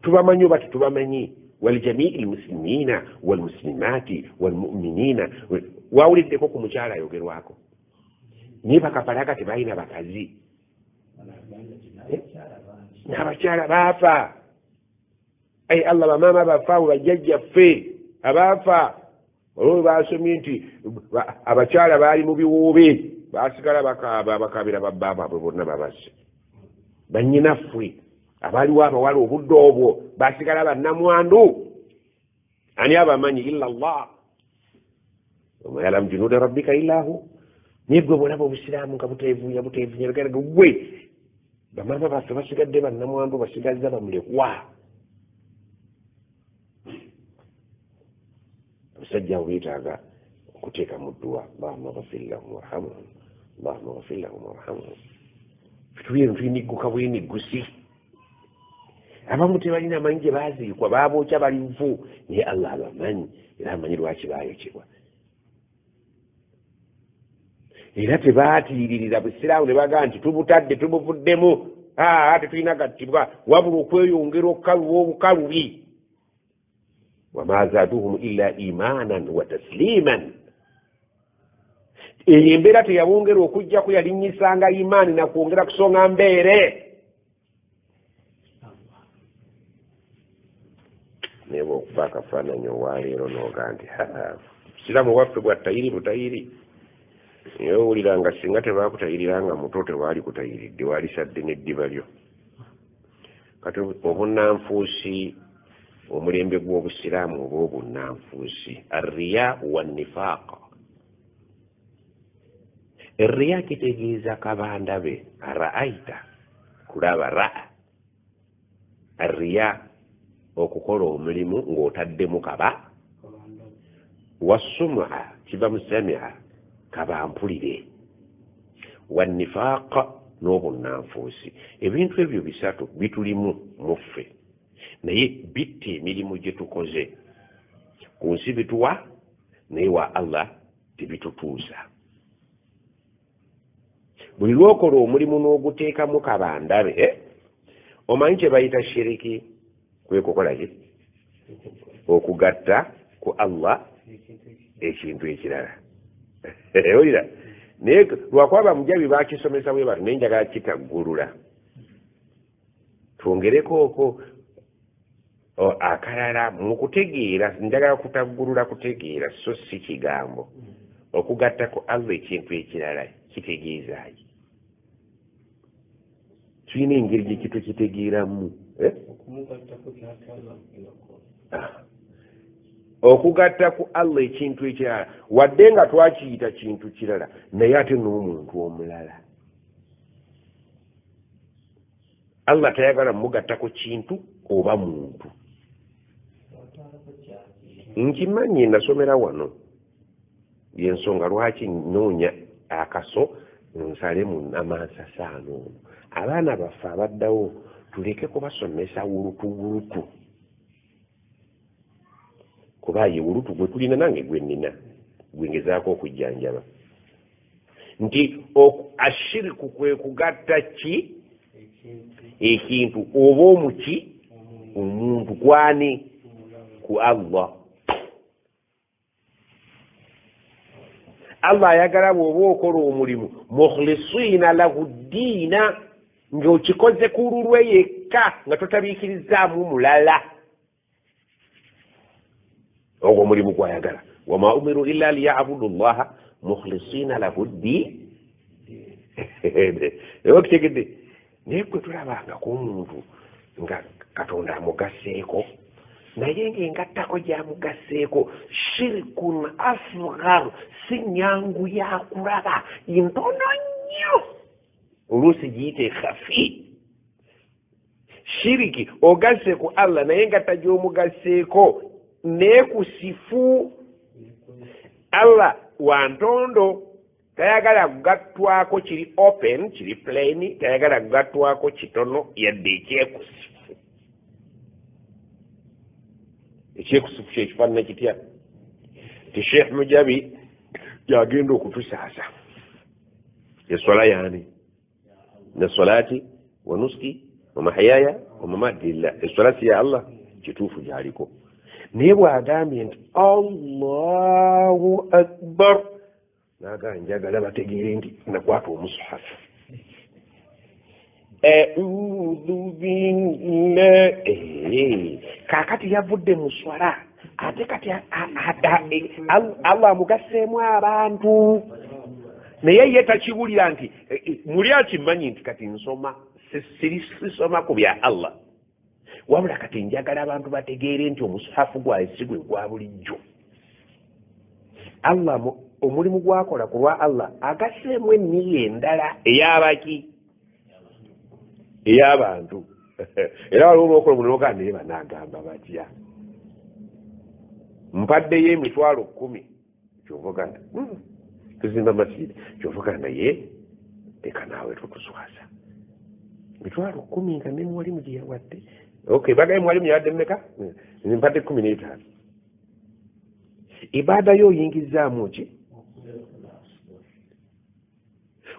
tubamanyi oba tetubamanyi walijamii almuslimina walmuslimati walmuminina wawuliddeko ku mukyala ayogerwako naye bakapalaga tebalina bakazi n'abakyala baafa ai Allah bamaama bafaawe bajjajjaffe abaafa olwo baasomye nti abakyala baali mu biwuube baasigala bakabira babbaabwe abwe bonna babase bannyinaffe abaaliwo abawala obudde obwo baasigala bannamwandu ani abamanyi illa Allah wama yalamu junuuda rabbika illa hu naye gwe bwolaba obusiraamu nga buteevunya lugeraga gwe bamaama baffe basigadde bannamwandu basigazza bamulekwa abasajja abo beetaaga okuteeka mu dduwa Allahumma ghfir lahum warhamhum Allahumma ghfir lahum warhamhum fitubyeno tuyinigguka bweniggusi abamu tebalina manyi gye baaziikwa baabookya bali nfu naye Allah abamanyi era amanyi lwaki baayokebwa era tebaatiiririra busiraamu ne bagaa nti tubutadde tubuvuddemu tetulina gattibwa wabula okweyongera okukaluba obukalubi wama zaaduhum illa imanan wa tasliman eyo embeera teyabongera okujjako yalinnyisanga imaani nakwongera kusonga mbeere naye bwokuba akafaananyi owaleero nooga nti busiraamu waffe bwa tayiri butayiri naye owulira nga singa tebaakutayiriranga muto tewaali kutayiridde waali sadde n'eddiba lyo kati obunnanfuusi omulembe gw'obusiraamu oba obunnanfuusi arriya wannifaaqa arriya kitegeeza kabanda be araaita kulaba raa arriya okukola omulimu ng'otaddemu kaba wassum'a kiva mu samia kabampulire wannifaaqa n'obunnanfuusi ebintu ebyo bisatu bitulimu muffe naye bitta emirimu gye tukoze ku nsi bituwa naye wa Allah tebitutuusa buli lwokola omulimu n'oguteekamu kabandabe omanyi kye bayita shiriki kwe kukolaki okugatta ku Allah ekintu ekirala owulira naye lwakuba bamujabi bakisomesa bwe bati naye njagala kitaggulula twongerekooko akalala mu kutegeera njagala kutaggulula kutegeera so si kigambo okugatta ku Allah ekintu ekirala kitegeezaayi tulina engeri gye kitwekitegeeramu okugatta ku Allah ekintu ekirala wadde nga twakiyita kintu kirala naye ate n'omuntu omulala Allah tayagala mugatta ku kintu oba muntu nkimanyi nasomera wano yensonga lwaki nnoonya akaso nsale mu amansasano abaana baffe abaddawo tuleke kubasomesa wulutu kuba ye wulutu gwe tulina nange gwe nnina gwengezaako okujjanjaba nti ashiriku kwe kugatta ki ekintu oba omuki omuntu kwani ku Allah ayagala bw'oba okola omulimu mukhlisina lahu ddiina ng'okikoze ku lulwe yekka nga totabiikirizaamu mulala ogwo omulimu gw'ayagala wama umiru illa liyabudu llaha mukhlisina lahu ddi okitegedde naye gwe tulabangako omuntu nga katonda amugaseeko naye ng'engattako gy'amugaseeko shirikun asghar si nyangu yakulaba ntono nnyo oluusi giyite khafi shiriki ogasse ku Allah naye ngatta gy'omugaseeko neekusifu Allah wa ntondo tayagala kugattwako kiri open kiri plain tayagala kugattwako kitono yadde ekyekusifu ekyekusifu kyekifaanana kitya ti Sheikh Mujabi yagenda okutusaasa eswala yaani ne salati wa nuski wa mahayaya wa mamati lillah eswala si ya Allah kituufu gyaliko naye bw'agambye nti Allahu akbar naga njagala bategeere nti nakwata omushafu a'udhu billahi kakati yavudde mu swala ate kati Allah amugaseemu abantu naye ye takiwulira nti muli akimanyi nti kati nsoma sisoma ku bya Allah wabula kati njagala abantu bategeere nti omushafu gwaye si gwe gwa bulijjo Allah omulimu gwakola ku lwa Allah agaseemu enniya endala ey'abaki ey'abantu era waliwo olwokola omulimu gaa naye banaagamba batya mpaddeyo emitwalo 10 kyovuga nti tuzimba masjidi kyovuga naye teka naawe tutuswasa mitwalo 10 nga ne mwalimu gye yawadde okay bagaye mwalimu yawadde mmeka mpadde 15 ibada yo oyingizaamu ki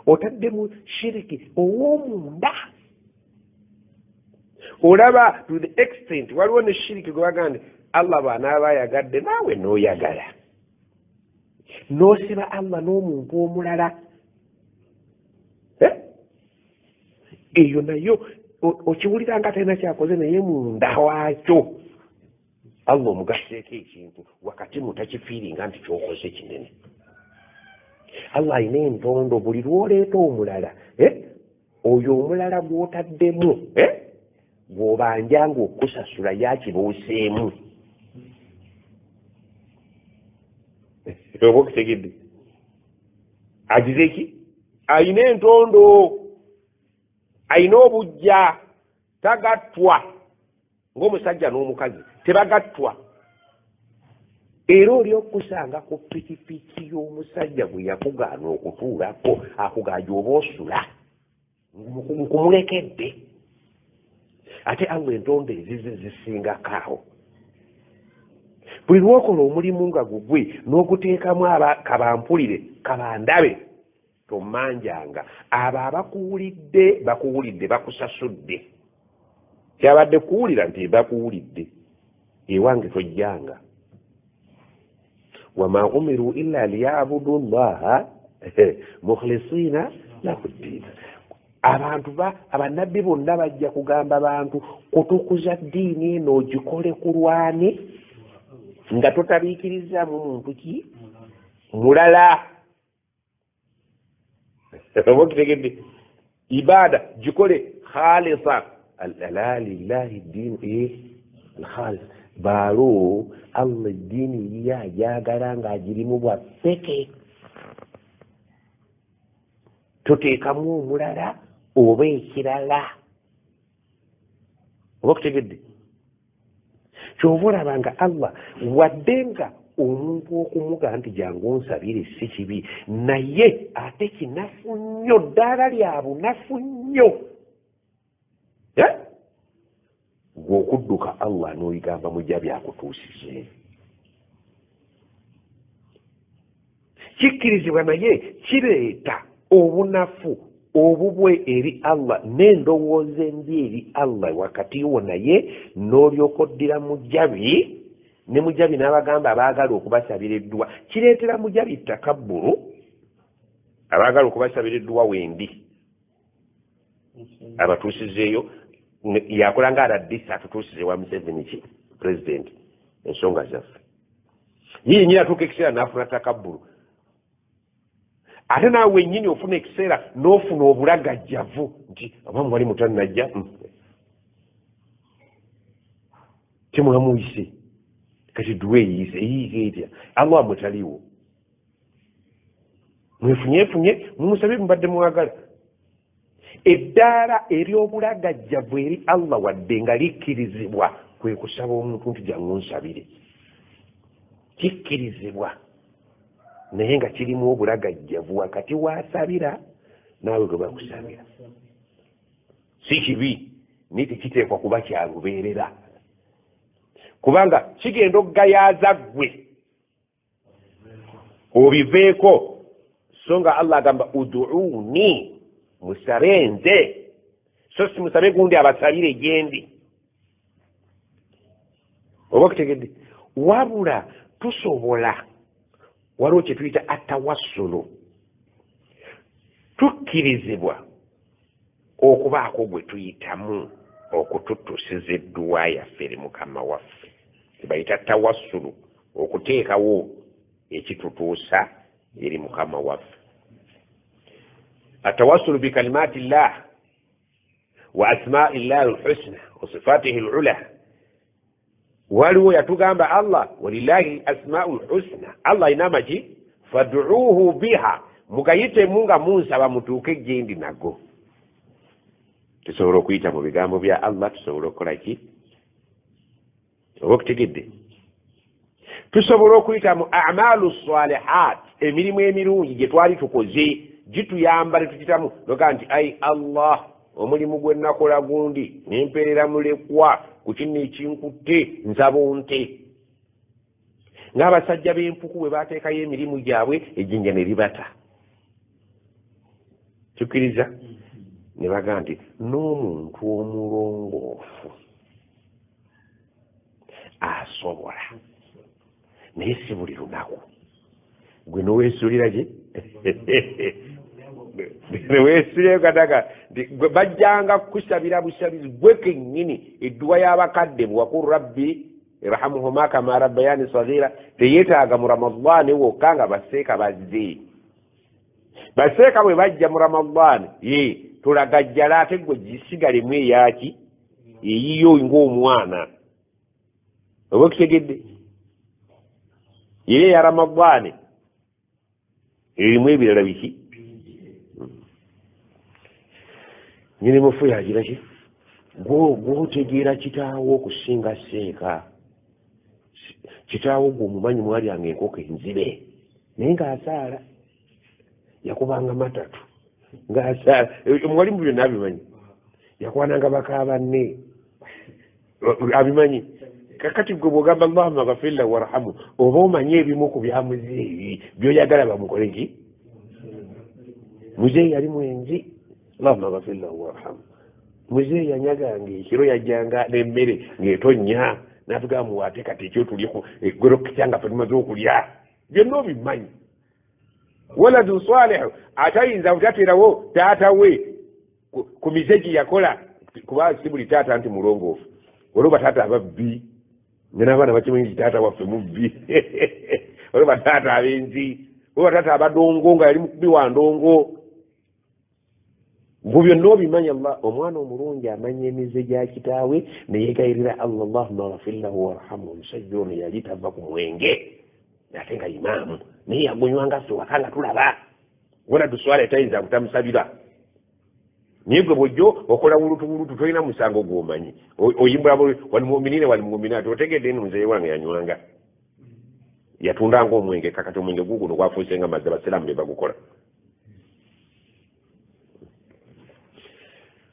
otaddemu shiriki ow'omunda olaba to the extent waliwo ne shiriki gwe bagamba nti Allah bw'anaaba ayagadde naawe n'oyagala n'osiba Allah n'omuntu omulala eyo nayo okiwulira nga talina kyakoze naye munda waakyo Allah omugaseeko ekintu wakati mutakifiiringa nti kyokoze kinene Allah alina entondo buli lwoleeta omulala oyo omulala gw'otaddemu bw'obanjanga okusasula yakibuuseemu oba okitegedde agize ki ayina entondo ayina obujja tagattwa ng'omusajja n'omukazi tebagattwa era oli okusanga ku pikipiki y'omusajja bwe yakugaana okutuulako akugaaja oba osula nkumulekedde ate Allah entondo ezize zisingakaawo buli lwokola omulimu nga gugwe n'oguteekamu kabampulire kabandabe tomanjanga abo abakuwulidde bakusasudde kyabadde kuwulira nti bakuwulidde ewange tojjanga wama umiru illa liyabudu llaha mukhlisina lahu ddiina abantu abannabbi bonna bajja kugamba abantu kutukuza ddiini eno ogikole ku lwani nga totabiikirizaamu muntu ki mulala oba kitegedde ibada gikole khalisa la lillahi ddiini alkhalis baalo Allah eddiini ye ajagala ng'agirimu bwa ppeke toteekamu omulala oba ekirala oba kutegedde kyova olaba nga Allah wadde nga omuntu okumuga nti jangu onsabire si kibi naye ate kinafu nnyo ddaala lya bunafu nnyo gw'okudduka Allah n'oyigamba mujja byakutuusize kikkirizibwa naye kireeta obunafu obubwe eri Allah n'endowooza embi eri Allah wakati wo naye n'olyoka oddira mujabi ne mujabi n'abagamba abaagala okubasabira eddwa kireetera mujabi takabbulu abaagala okubasabira eddwa wendi abatuusizeeyo yakola nga aladisa atutuusize wa Museveni ki president ensonga zaffe yiye nyini atuuka ekiseera n'afuna takabbulu ate naawe wennyini ofuna ekiseera n'ofuna obulagajjavu nti oba mwali mutani najja temwamuyise kati duwe eyiyise eyiyiga etya Allah amwetaliwo mwefunyefunye mumusabe mubadde mwagala eddaala ery'obulagajjavu eri Allah wadde nga likkirizibwa kwe kusaba omuntu nti jangu nsabire kikkirizibwa naye nga kirimu obulagajjavu wakati wasabira naawe gwe bakusabira si kibi naye tekiteekwa kuba kyalubeerera kubanga kigenda okugayaaza ggwe obiveeko so nga Allah agamba uduuni musabe nze so si musabe gundi abasabire gyendi oba okutegedde wabula tusobola waliwo kye tuyita atawassulu tukkirizibwa okubaako gwe tuyitamu okututusiza edduwa yaffe eri mukama waffe tebayita tawassulu okuteekawo ekitutuusa eri mukama waffe atawassulu bikalimati llah wa asma'i llah alhusna wa sifatihi alula waliwo yatugamba Allah walillahi asma'ul husna Allah inama ki fad'uuhu biha mugayitemu nga munsaba mutuuke gyendi nago tusobola okuyita mu bigambo bya Allah tusobola okukola ki oba okutegedde tusobola okuyita mu a'malu salihat emirimu emirungi gye twali tukoze gituyamba ne tukitamu noga nti ai Allah omulimu gwe nakola gundi nemperera mulekwa ku kino ekinkutte nsaba onte ng'abasajja b'empuku bwe bateekayo emirimu gyabwe ejjinja ne libata tukkiriza ne baga nti n'omuntu omulongoofu asobola naye si buli lunaku gwe noweesuulira gye neweesuleyo kataga gwe bajjanga kukusabira busabizi gwe kennyini edduwa y'abakadde bwakul rabbi irhamuhuma kama rabbayani saghira teyeetaaga mu ramadaani wokka nga baseeka bazze baseeka bwe bajja mu ramadaani tolagajjala ate gwe gisigalemu eyaki eyiyo ng'omwana oba okitegedde ye ya ramadaani erimu ebirala biki nyini mufu yagira ki gw'otegeera kitaawo okusinga seeka kitaawo gw'omumanyi mwalyanga enkoko enzibe naye ng'asaala yakubanga matatu ng'asaala mwalimu byonna abimanyi yakwananga baka banne abimanyi kakati gwe bw'ogamba Allahumma ghafir lahu warhamhu oba omanyi ebimu ku byamuzeeyi by'oyagala bamukole ki muzeeyi yali mwenzi Allahumma ghafir lahu warhamhu muzeeyi yanyaganga ekiro yajjanga n'emmere ng'etonnya n'atugamba muwaate kati ekyo tuliku eggwero kityanga ffe tumaze okulya byonna obimanyi waladu salihu atayinza butateerawo taata we ku mize gye yakola kuba si buli taata nti mulongoofu waliwo bataata ababbi nga n'abaana bakimanyi nti taata waffe mubbi waliwo bataata abenzi waliwo bataata abadongo nga yali mukubi wa ndongo bwe byonna obimanyi Allah omwana omulungi amanya emize gya kitaawe neyeegayirira Allah Allahumma ghafir lahu warhamhu omusajja ono yali tava ku mwenge ate nga imaamu naye yagonywanga ffe waka nga tulaba wona duswala etayinza kutamusabira naye gwe bwojjo okola wulutu tolina musango gw'omanyi oyimbula walimuminine walimuminati otegedde eno muzeeyi wange yanywanga yatundanga omwenge kakati omwenge guguno gwafuuse nga mazzi abasiraamu be bagukola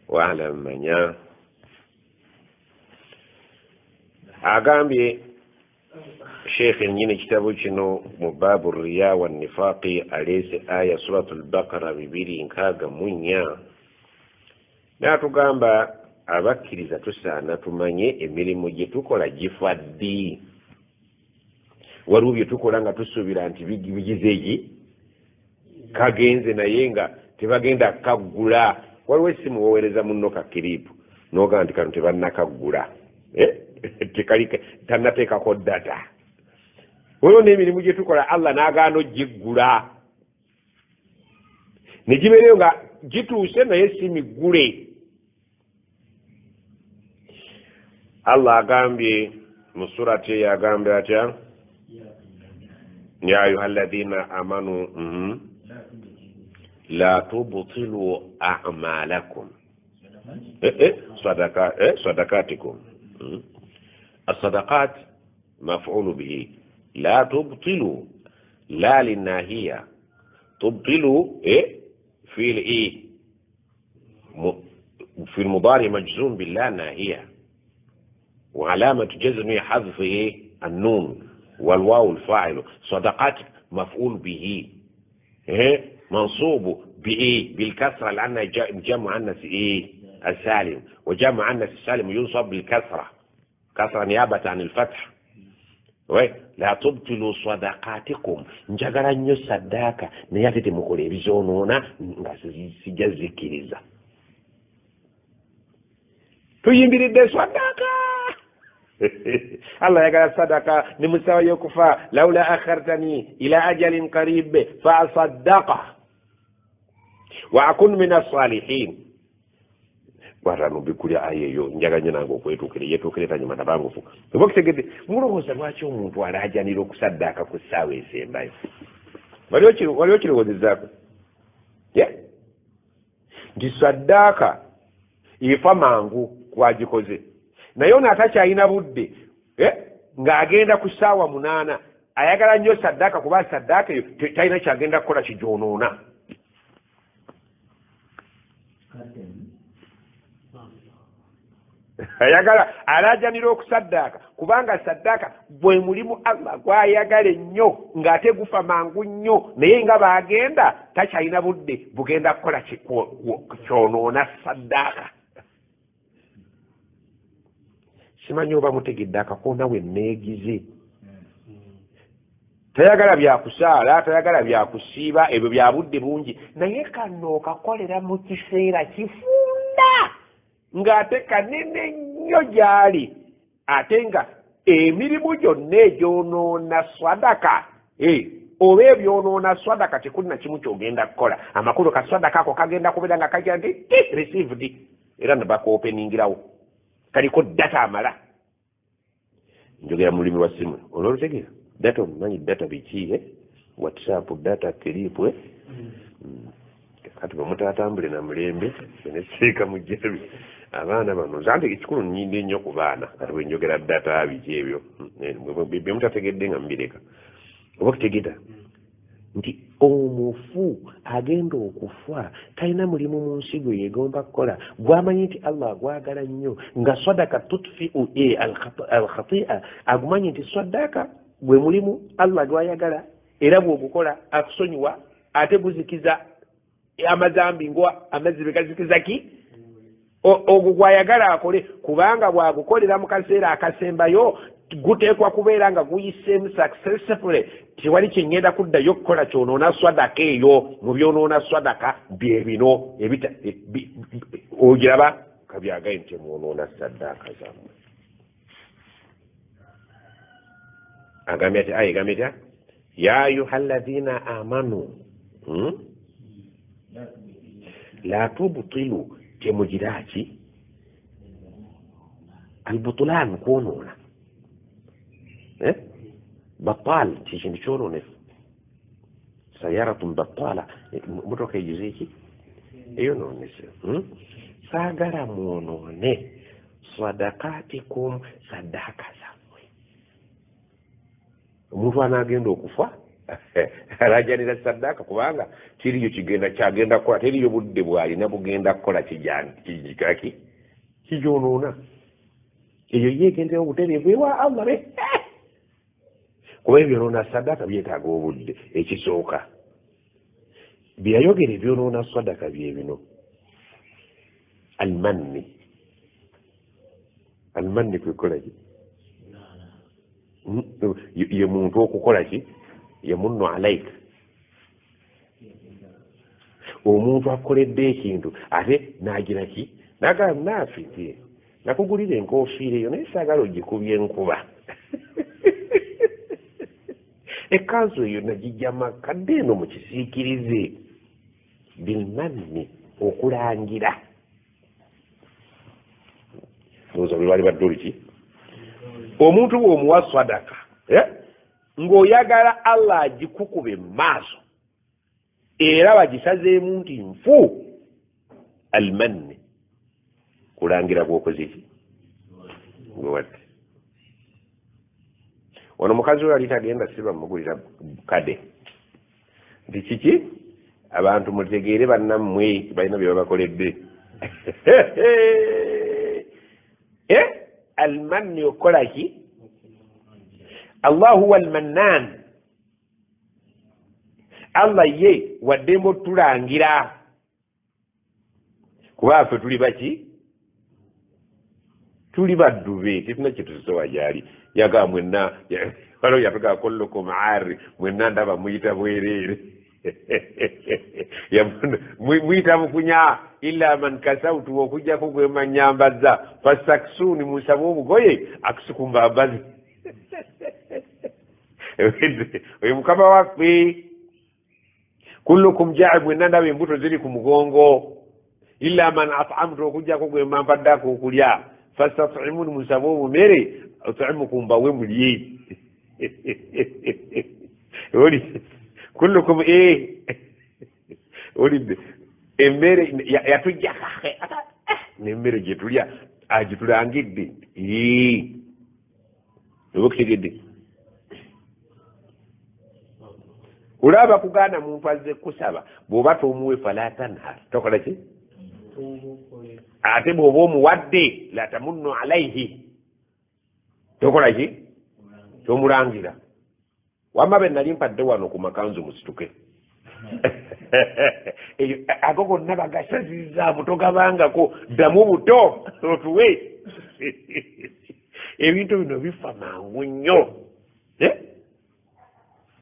wala manya agambye sheikh nyine kitabu kino mu babu riya wa nifaqi alese aya suratul baqara 2:4 natugamba abakkiriza tusaana tumanye emirimu gye tukola gifaddi waliwo bye tukola nga tusuubira nti bigize eki kagenze naye nga tebagenda kaggula waliwo essimu woweereza munno kakiripu noga nti kano tebannakaggula tannateekako data waliwo n'emirimu gye tukola allah n'agaana ogiggula ne gibeereyo nga gituuse naye si miggule allah agambye mu surati eyo agambye atya ya ayuha alladhina amanu la tubtilu a'malakum صدقاتكم الصدقات مفعول به لا تبطلوا لا للناهية تبطلوا في في المضارع مجزوم بالله ناهية وعلامة جزمه حذف النون والواو الفاعل صدقات مفعول به منصوب بالكسرة لأنه جمع الناس السالم وجمع الناس السالم ينصب بالكسرة كسرة نيابة عن الفتح لا تبطلوا صدقاتكم njagala nnyo saddaaka naye ate temukola ebizoonoona nga sijazikiriza tuyimbiridde saddaaka Allah yagala sadaka ni musawa yokufa laula akhartani ila ajalin qarib fa asaddaqa wa akun min as-salihin barano bikuli ayeyo njaganya nango okwetukire yetukire tanyuma nabangufu bokitegede mulowoza lwaki omuntu alajanira okusaddaka ku ssaawa esembayo waliwo kirowoozezaako nti saddaka ifa mangu kwagikoze naye ono atakyalina budde ng'agenda ku ssaawa 8 ayagala nnyo saddaaka kuba saddaaka eyo talina kyagenda kukola kijoonoona ayagala alajanira okusaddaaka kubanga saddaaka bwe mulimu Allah gwayagala ennyo ng'ate gufa mangu nnyo naye nga baagenda takyalina budde bugenda kukola kyonoona saddaaka simanyi oba mutegedde akakoona we neegize tayagala byakusaala tayagala byakusiiba ebyo bya budde bungi naye kano okakolera mu kiseera kifunda ng'ate kanene nnyo gy'ali ate nga emirimu gyonna egyonoona swadaka oba ebyonoona swadaka tekuli na kimu kyogenda kukola amakulu ka swadaka ako kagenda kubeera nga kajja nti received era ne bakoopeningirawo kaliko data amala njogera mu lulimi lwa simu olwolutegeera data omumanyi data biki whatsapp data clip kati bamutaatambule na mulembe nesiika mu jabi abaana bano zanti ekikulu nnyinde nnyo ku baana kati bwe njogera data biki ebyo bye mutategedde nga mbireka oba kutegeta nti omufu agenda okufa talina mulimu mu nsi gwe yegomba kukola gwamanyi nti Allah gwagala nnyo nga sadaka tutfiu al-khati'a agumanyi nti sadaka gwe mulimu Allah gwayagala era bw'ogukola akusonyiwa ate guzikiza amazambi ngo amazzi begazikiza ki ogwo gwayagala akole kubanga bwagukolera mu kaseera akasembayo guteekwa kubeera nga guyiseemu successfully tewali kyengenda kuddayo kukola kyonoona swadaka eyo mu byonoona swadaka bye bino ogiraba kabyagaye nti mwonoona saddaaka zammwe agambye ati ayegambye tya ya ayuha alladhina amanu la tubtilu temugiraki albutulan kwonoona batal kintu kyononefu sayaratun batala motoka egizeeki eyonoonese saagala mwonoone sadakatikum saddaaka zammwe omuntu anagenda okufa alajanira saddaaka kubanga kiriyo kyagenda kukola teriyo budde bwalina bugenda kukola kijikaki kijonoona eyo yegendera obutereevu ewa Allah be kuba ebyonoona saddaaka byetaaga obudde ekisooka byayogera ebyonoona saddaaka bye bino almanni kwekolaki ye muntu okukola ki yemunno alaika omuntu akoledde ekintu ate nagira ki nagamba naafiti nakugulira enkofiira eyo naye saagala ogikubye enkuba ekanzu eyo nagijja makadde eno mu kisiikirize bilmanni okulangira ndowooza bwe bali badde oliki omuntu bw'omuwa sadaka ng'oyagala Allah agikukube mu maaso era bagisazeemu nti nfu almanni kulangira gwokoze ki gwewadde wano mukazi we ali tagenda siba mugulira kade nti kiki abantu mutegeere bannammwe balina bye babakoledde almanni okola ki Allah huwa almannan Allah ye waddembo tulangira kuba ffe tuli baki tuli baddube tetuna kyetuzisowa gyali yaga mwenna walo yatuga kullukum aari mwenna ndaba muyita bwereere muyita mukunya illa man kasautu okujjako gwe manyambaza fasaksuni musabe obugoye akusukumbambazi oyo mukama waffe kullukum jaa mwenna ndaba embuto ziri ku mugongo illa man at'amtu okujjako gwe mampaddako okulya fastat'imun musabe obumere ot'imukum bawe mulye oli kullukum olidde emmere yatujja nemmere gyetulya agitulangidde oba okutegedde olaba kugaana muntu azze kusaba bw'oba tomuwe fala tanhar tokola ki ate bw'oba omuwadde la tamunnu alayhi tokola ki tomulangira wamma be nali mpadde wano ku makanzu musituke eyo ago gonna bagasazizaamu togabangako ddamu buto otuwe ebintu bino bifa mangu nnyo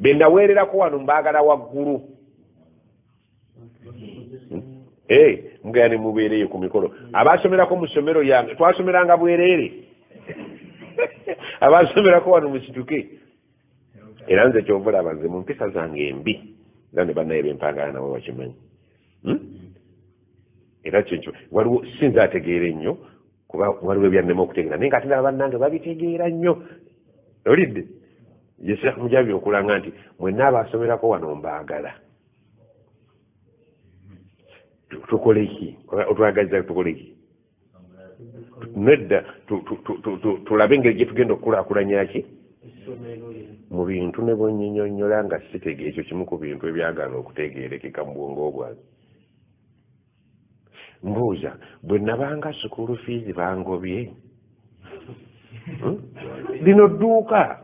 be naweererako wano mbaagala waggulu mugayane mubeereyo ku mikolo abasomerako mu ssomero yange twasomeranga bwereere abasomerako wano musituke era nze kyovulaba nze mu mpisa zange embi era ne bannaye bempangana nabo bakimanyi era kyekyo waliwo sinza ategeere nnyo kuba waliwo ebyannema okutegeera naye ngaate ndaba bannange babitegeera nnyo olidde ye Sheikh Mujabi okulanga nti mwenna abasomerako wano mbaagala tukole ki otwagaliza tukole ki nedda tulabe engeri gye tugenda okukulaakulanya ki mu bintu ne bwonnyinyonnyola nga sitege ekyo kimu ku bintu ebyagaana okutegeerekeka mu bwongo bwange mbuuza bwe nabanga sukulu fiizi bangobye lino dduuka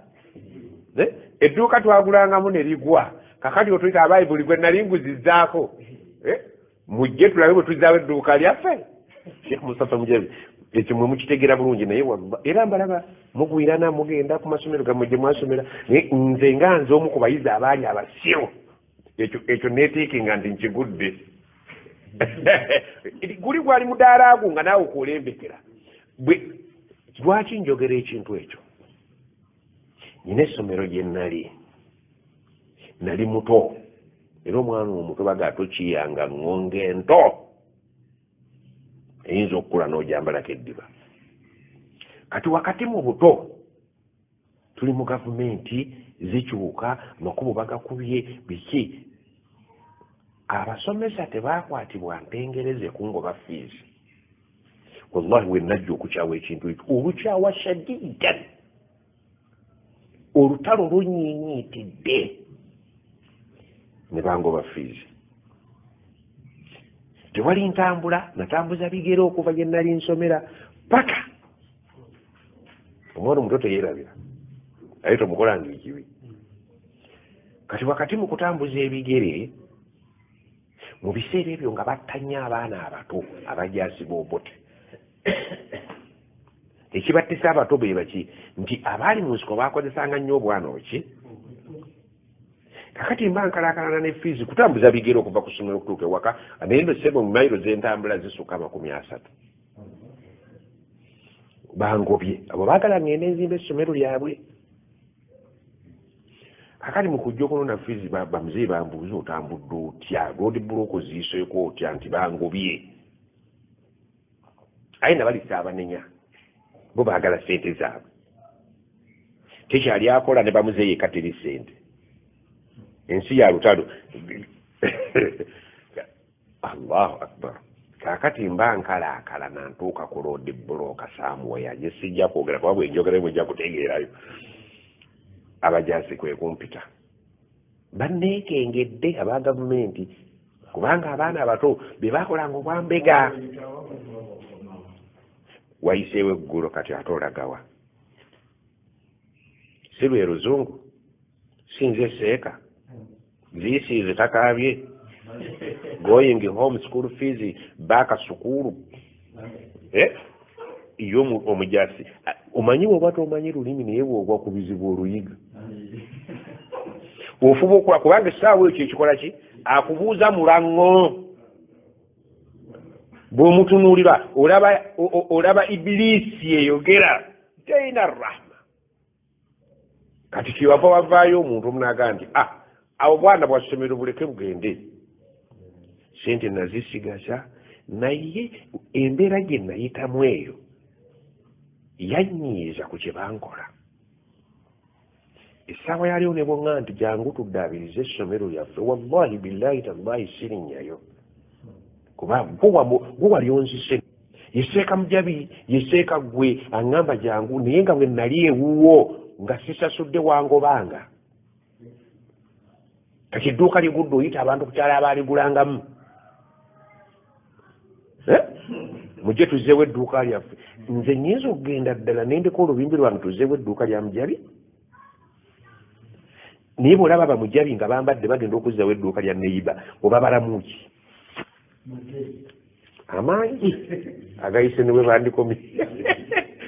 edduuka twagulangamu ne ligwa kakati otuyita abayibuli gwe nali nguzizzaako mujje tulabe bwe tuzaawo edduuka lyaffe Sheikh Mustafa Mujabi ekyo mwe mukitegeera bulungi naye era mbalaba mugwirana mugenda ku masomero gammwe gye mwasomera naye nze nga nze omu ku bayizi abaali abasiru ekyo neetiikinga nti nkigudde guli gwali mudaala ago nga naawe okulembekera lwaki njogera ekintu ekyo nyina essomero gye nali muto era omwana omuto baga tokiyanga ŋŋonga ento eyinza okukula n'ojambalako eddiba kati wakati mu buto tuli mu gavumenti zikyuka makubo bagakubye biki abasomesa tebakwatibwa ntengereze kungoba fiizi wallahi we najja okukyawa ekintu ekyo olukyawa shadidan olutalo lunyiinyiitidde ne bangoba fiizi. Tewali ntambula, natambuza bigere okuva gye nali nsomera paka omwana omuto teyeerabira naye tomukolanga ekibi. Kati wakati mu kutambuza ebigere mu biseera ebyo nga battanya abaana abato abajaasi b'obote. Ekibattisa abato be baki nti abaali mu nsiko baakozesanga nnyo obwana oki. Kakati mba nkalakalana ne fiizi kutambuza bigere okuva ku ssomero okutuuka ewaka naye ndo sebo mu mayiro z'entambula zisukka 30. Bangobye abo baagala ngende nzimba essomero lyabwe. Kakati mu kujja okunona fiizi bamuzeeyi bambuuza otambudde otya, road block ziiseeko otya, nti bangobye. Aye na balisa abanenya bo baagala ssente zaabwe. Tekyali akola ne bamuzeeyi ekateri ssente. Ensi ya lutalo. Allahu akbar. Kakati mba nkalaakala nantuuka ku road block somewhere nje sijja kwogera kuba bwe njogera bwejja kutegeerayo. Abajaasi kwe kumpita banneekengedde aba gavumenti kubanga abaana abato be baakolanga obwambega. Wayiseewo eggulo kati ate olagawa si lwe Luzungu sinze seeka ziisiize takaabye going home school fees baaka sukuulu iyo omujaasi omanyi bw'oba tomanyi lulimi naye bw'ogwa ku bizibu oluyiga ofuba okukola kubanga essaawa ekyo ekikola ki akubuuza mulango. Bw'omutunuulira olaba ibiliisi eyogera teyina rahma. Kati kiwava wavaayo omuntu omunaaga nti abo bwana bwa ssomero buleke bugende. Sente nazisigaza naye embeera gye nayitamu eyo yanyiiza ku kye bankola. Essaawa yaliwo ne bwonga nti jangu tuddaabirize essomero lyaffe wallahi billahi tallahi sirinnyayo kuba gwe wali onzise. Yeseeka Mujabi yeseeka gwe aŋŋamba jangu naye nga bwe nali ewuwo nga sisasudde wangobanga. Kati edduuka ligudde oyita abantu kukyala abaligulangamu. Mujje tuzzeewo edduuka lyaffe. Nze nnyinza okugenda ddala nendeko olubimbi lwange tuzzeewo edduuka lya Mujabi. Naye bw'olaba Bamujabi nga bambadde bagenda okuzzawo edduuka lya Neiba oba balamuki amaanyi agayise ne bwe bandikomye.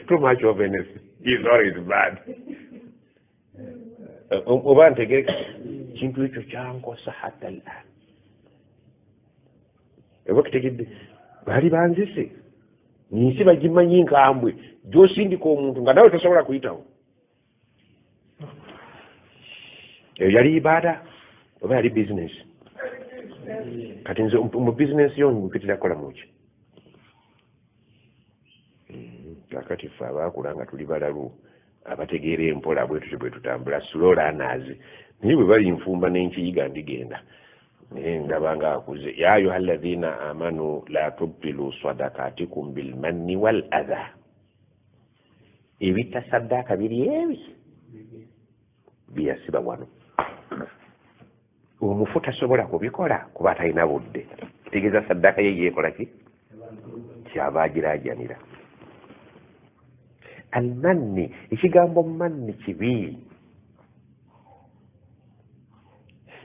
Too much of anything is always bad. Oba ntegeke kintu ekyo kyankosa hatta al-an. Eba kitegedde baali banzise ninsi bagimanyi nkambwe gy'osindika omuntu nga nawe tosobola kuyitawo. Eyo yali ibaada oba yali bizinesi. Kati nze mu bizinesi yo mpitira kukola muki. Kakati ffe abaakula nga tuli balalu abategeera empola bwe tutambula sulola anaazi naye bwe bali nfumba n'enkiyiga ndigenda naye ndaba nga akuze. Ya ayuha alladhina amanu la tubtilu sadakatikum bilmanni wal adha. Ebitta saddaaka biri ebi biyasiba wano. Omufu tasobola kubikola kuba atalina budde. Kitegeeza saddaaka ye yeekola ki? Kyaba agiraajanira. Almanni, ekigambo manni kibi.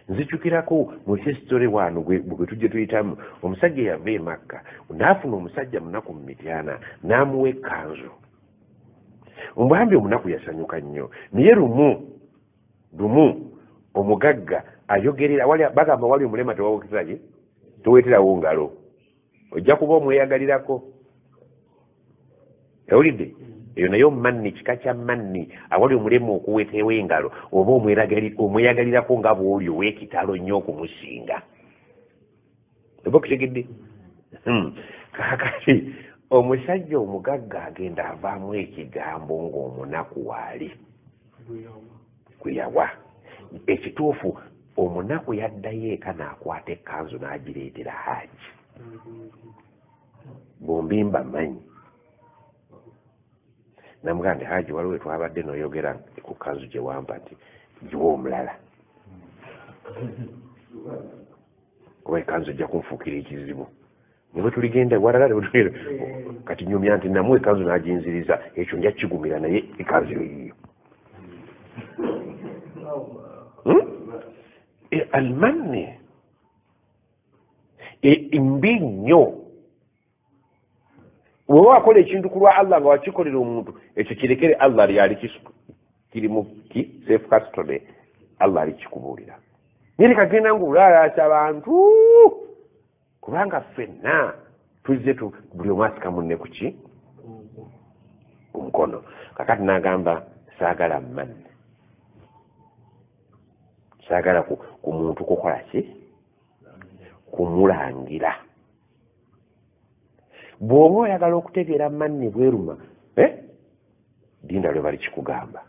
Nzijukirako mu history wano bwe tujje tuyitamu omusajja yava e Makka n'afuna omusajja munaku mu Mityana n'amuwa ekkanzu. Omwambi omunaku yasanyuka nnyo naye lumu omugagga ayogerera bagamba wali omulema tewawokizaki toweeterawo ngalo ojja kuba omweyagalirako. Ewulidde eyo naye omumanni kika kya manni awali omulema okuweetewo engalo oba omweyagalirako nga bw'oli ow'ekitalo nnyo okumusinga. Oba okitegedde? Kakati omusajja omugagga agenda avaamu ekigambo ng'omunaku waali kweyawa. Ekituufu omunaku yaddayo eka n'akwata ekkanzu n'agireetera Hajji. Bombi mbamanyi. namugamba haji waliwo twabadde noyogera ku kanzu gye wampa nti giwa omulala kuba ekanzu ejja kunfuukira ekizibu nebwe tuligenda walala kati nyumya nti namu ekanzu n'aginziriza ekyo nja kigumira naye ekanzu yoyiyo almanni mbi nnyo bw'oba wakola ekintu ku lwa allah nga wakikolera omuntu ekyo kirekere allah lyali kiri mu safe custody allah alikikubuulira naye kagenda ngaolaalasa abantu kubanga ffenna tuzze buli omu asika munne kuki ku mukono kakati n'agamba saagala manni saagala ku muntu kukola ki kumulangira bw'oba oyagala okutegeera manni bweruma linda lwe bali kikugamba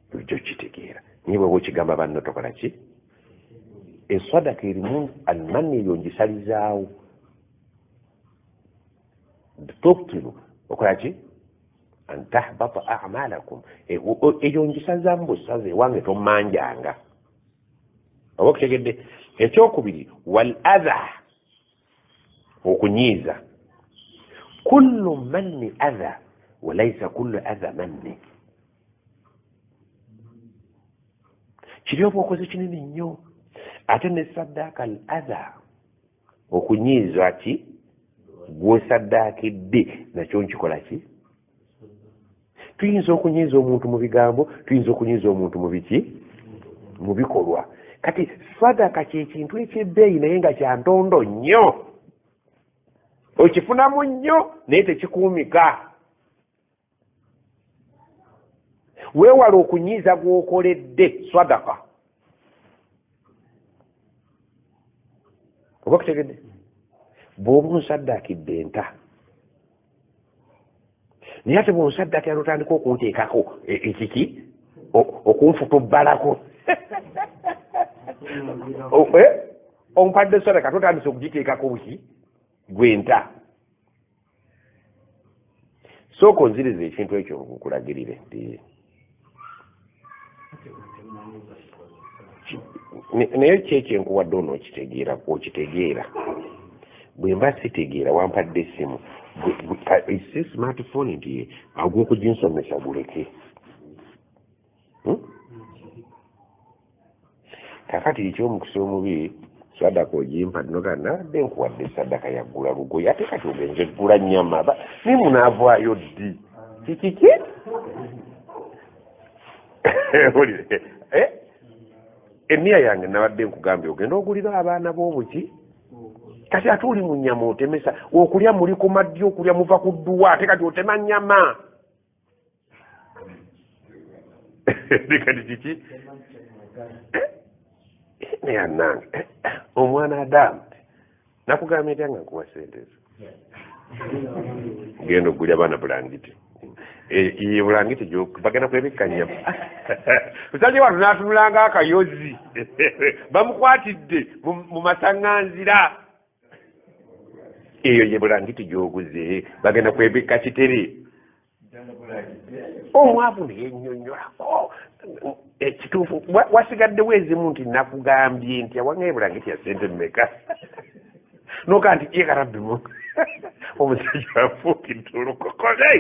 bulijjo kitegeera naye bw'oba okigamba banno tokola ki esadaka erimu almanni eyo ngisalizaawo tubtilu okola ki an tahbata amalakum eyo ngisazaamu busaze ewange tomanjanga oba okutegedde ekyokubiri wal adha okunyiiza kullu manni adha walaisa kullu adha manni kiri oba okoze kinene nnyo ate ne saddaaka al adha okunyiiza ki gwosaddaakidde nakyo nkikola ki tuyinza okunyiiza omuntu mu bigambo tuyinza okunyiiza omuntu mu biki mu bikolwa kati sadaka kyekintu ekyebbeeyi naye nga kyantondo nnyo okifunamu nnyo naye tekikuumika weewala okunyiiza gwokoledde sadaka oba kutegedde bw'oba onsaddaakidde enta naye ate bw'onsaddaakira notandika okunteekako ekiki okunfutubbalako ompadde sadaka totandise okugiteekako buki gwenta sooka onziriza ekintu ekyo nkulagirire nti naye kyekyenkuwadde onookitegeera okitegeera bwe mba sitegeera wampadde essimu esi smartphone nti agw'okuginsomesa guleke kakati ekyomukisa omubi sadaka ogimpa dinoga nabadde nkuwadde sadaka yaggula lugoye ate kati ogenze gula nnyama ni munaavaayo ddi kikiki eniya yange nabadde nkugambye ogenda ogulira abaana b'obuki kati ate oli mu nnyama otemesa okulya muli ku maddi okulya muva ku dduwa ate kati otema nnyama kati kiki neyanange omwana adamu nakugambye etya nga nkuwa sente ezo genda ogulya baana bulangiti iyo bulangiti bagenda kwebikka nnyama musajja watu n'atunulanga akayozi bamukwatidde mu masaŋŋanzira eyo ye bulangiti gy'oguze bagenda kwebikka kitere omwavu neyennyonnyolako ekituufu wasigaddewo ezimu nti nakugambye nti awangaye bulangiti ya sente mmeka noka nti yekarabbimu omusajja wafuukidde olukokoze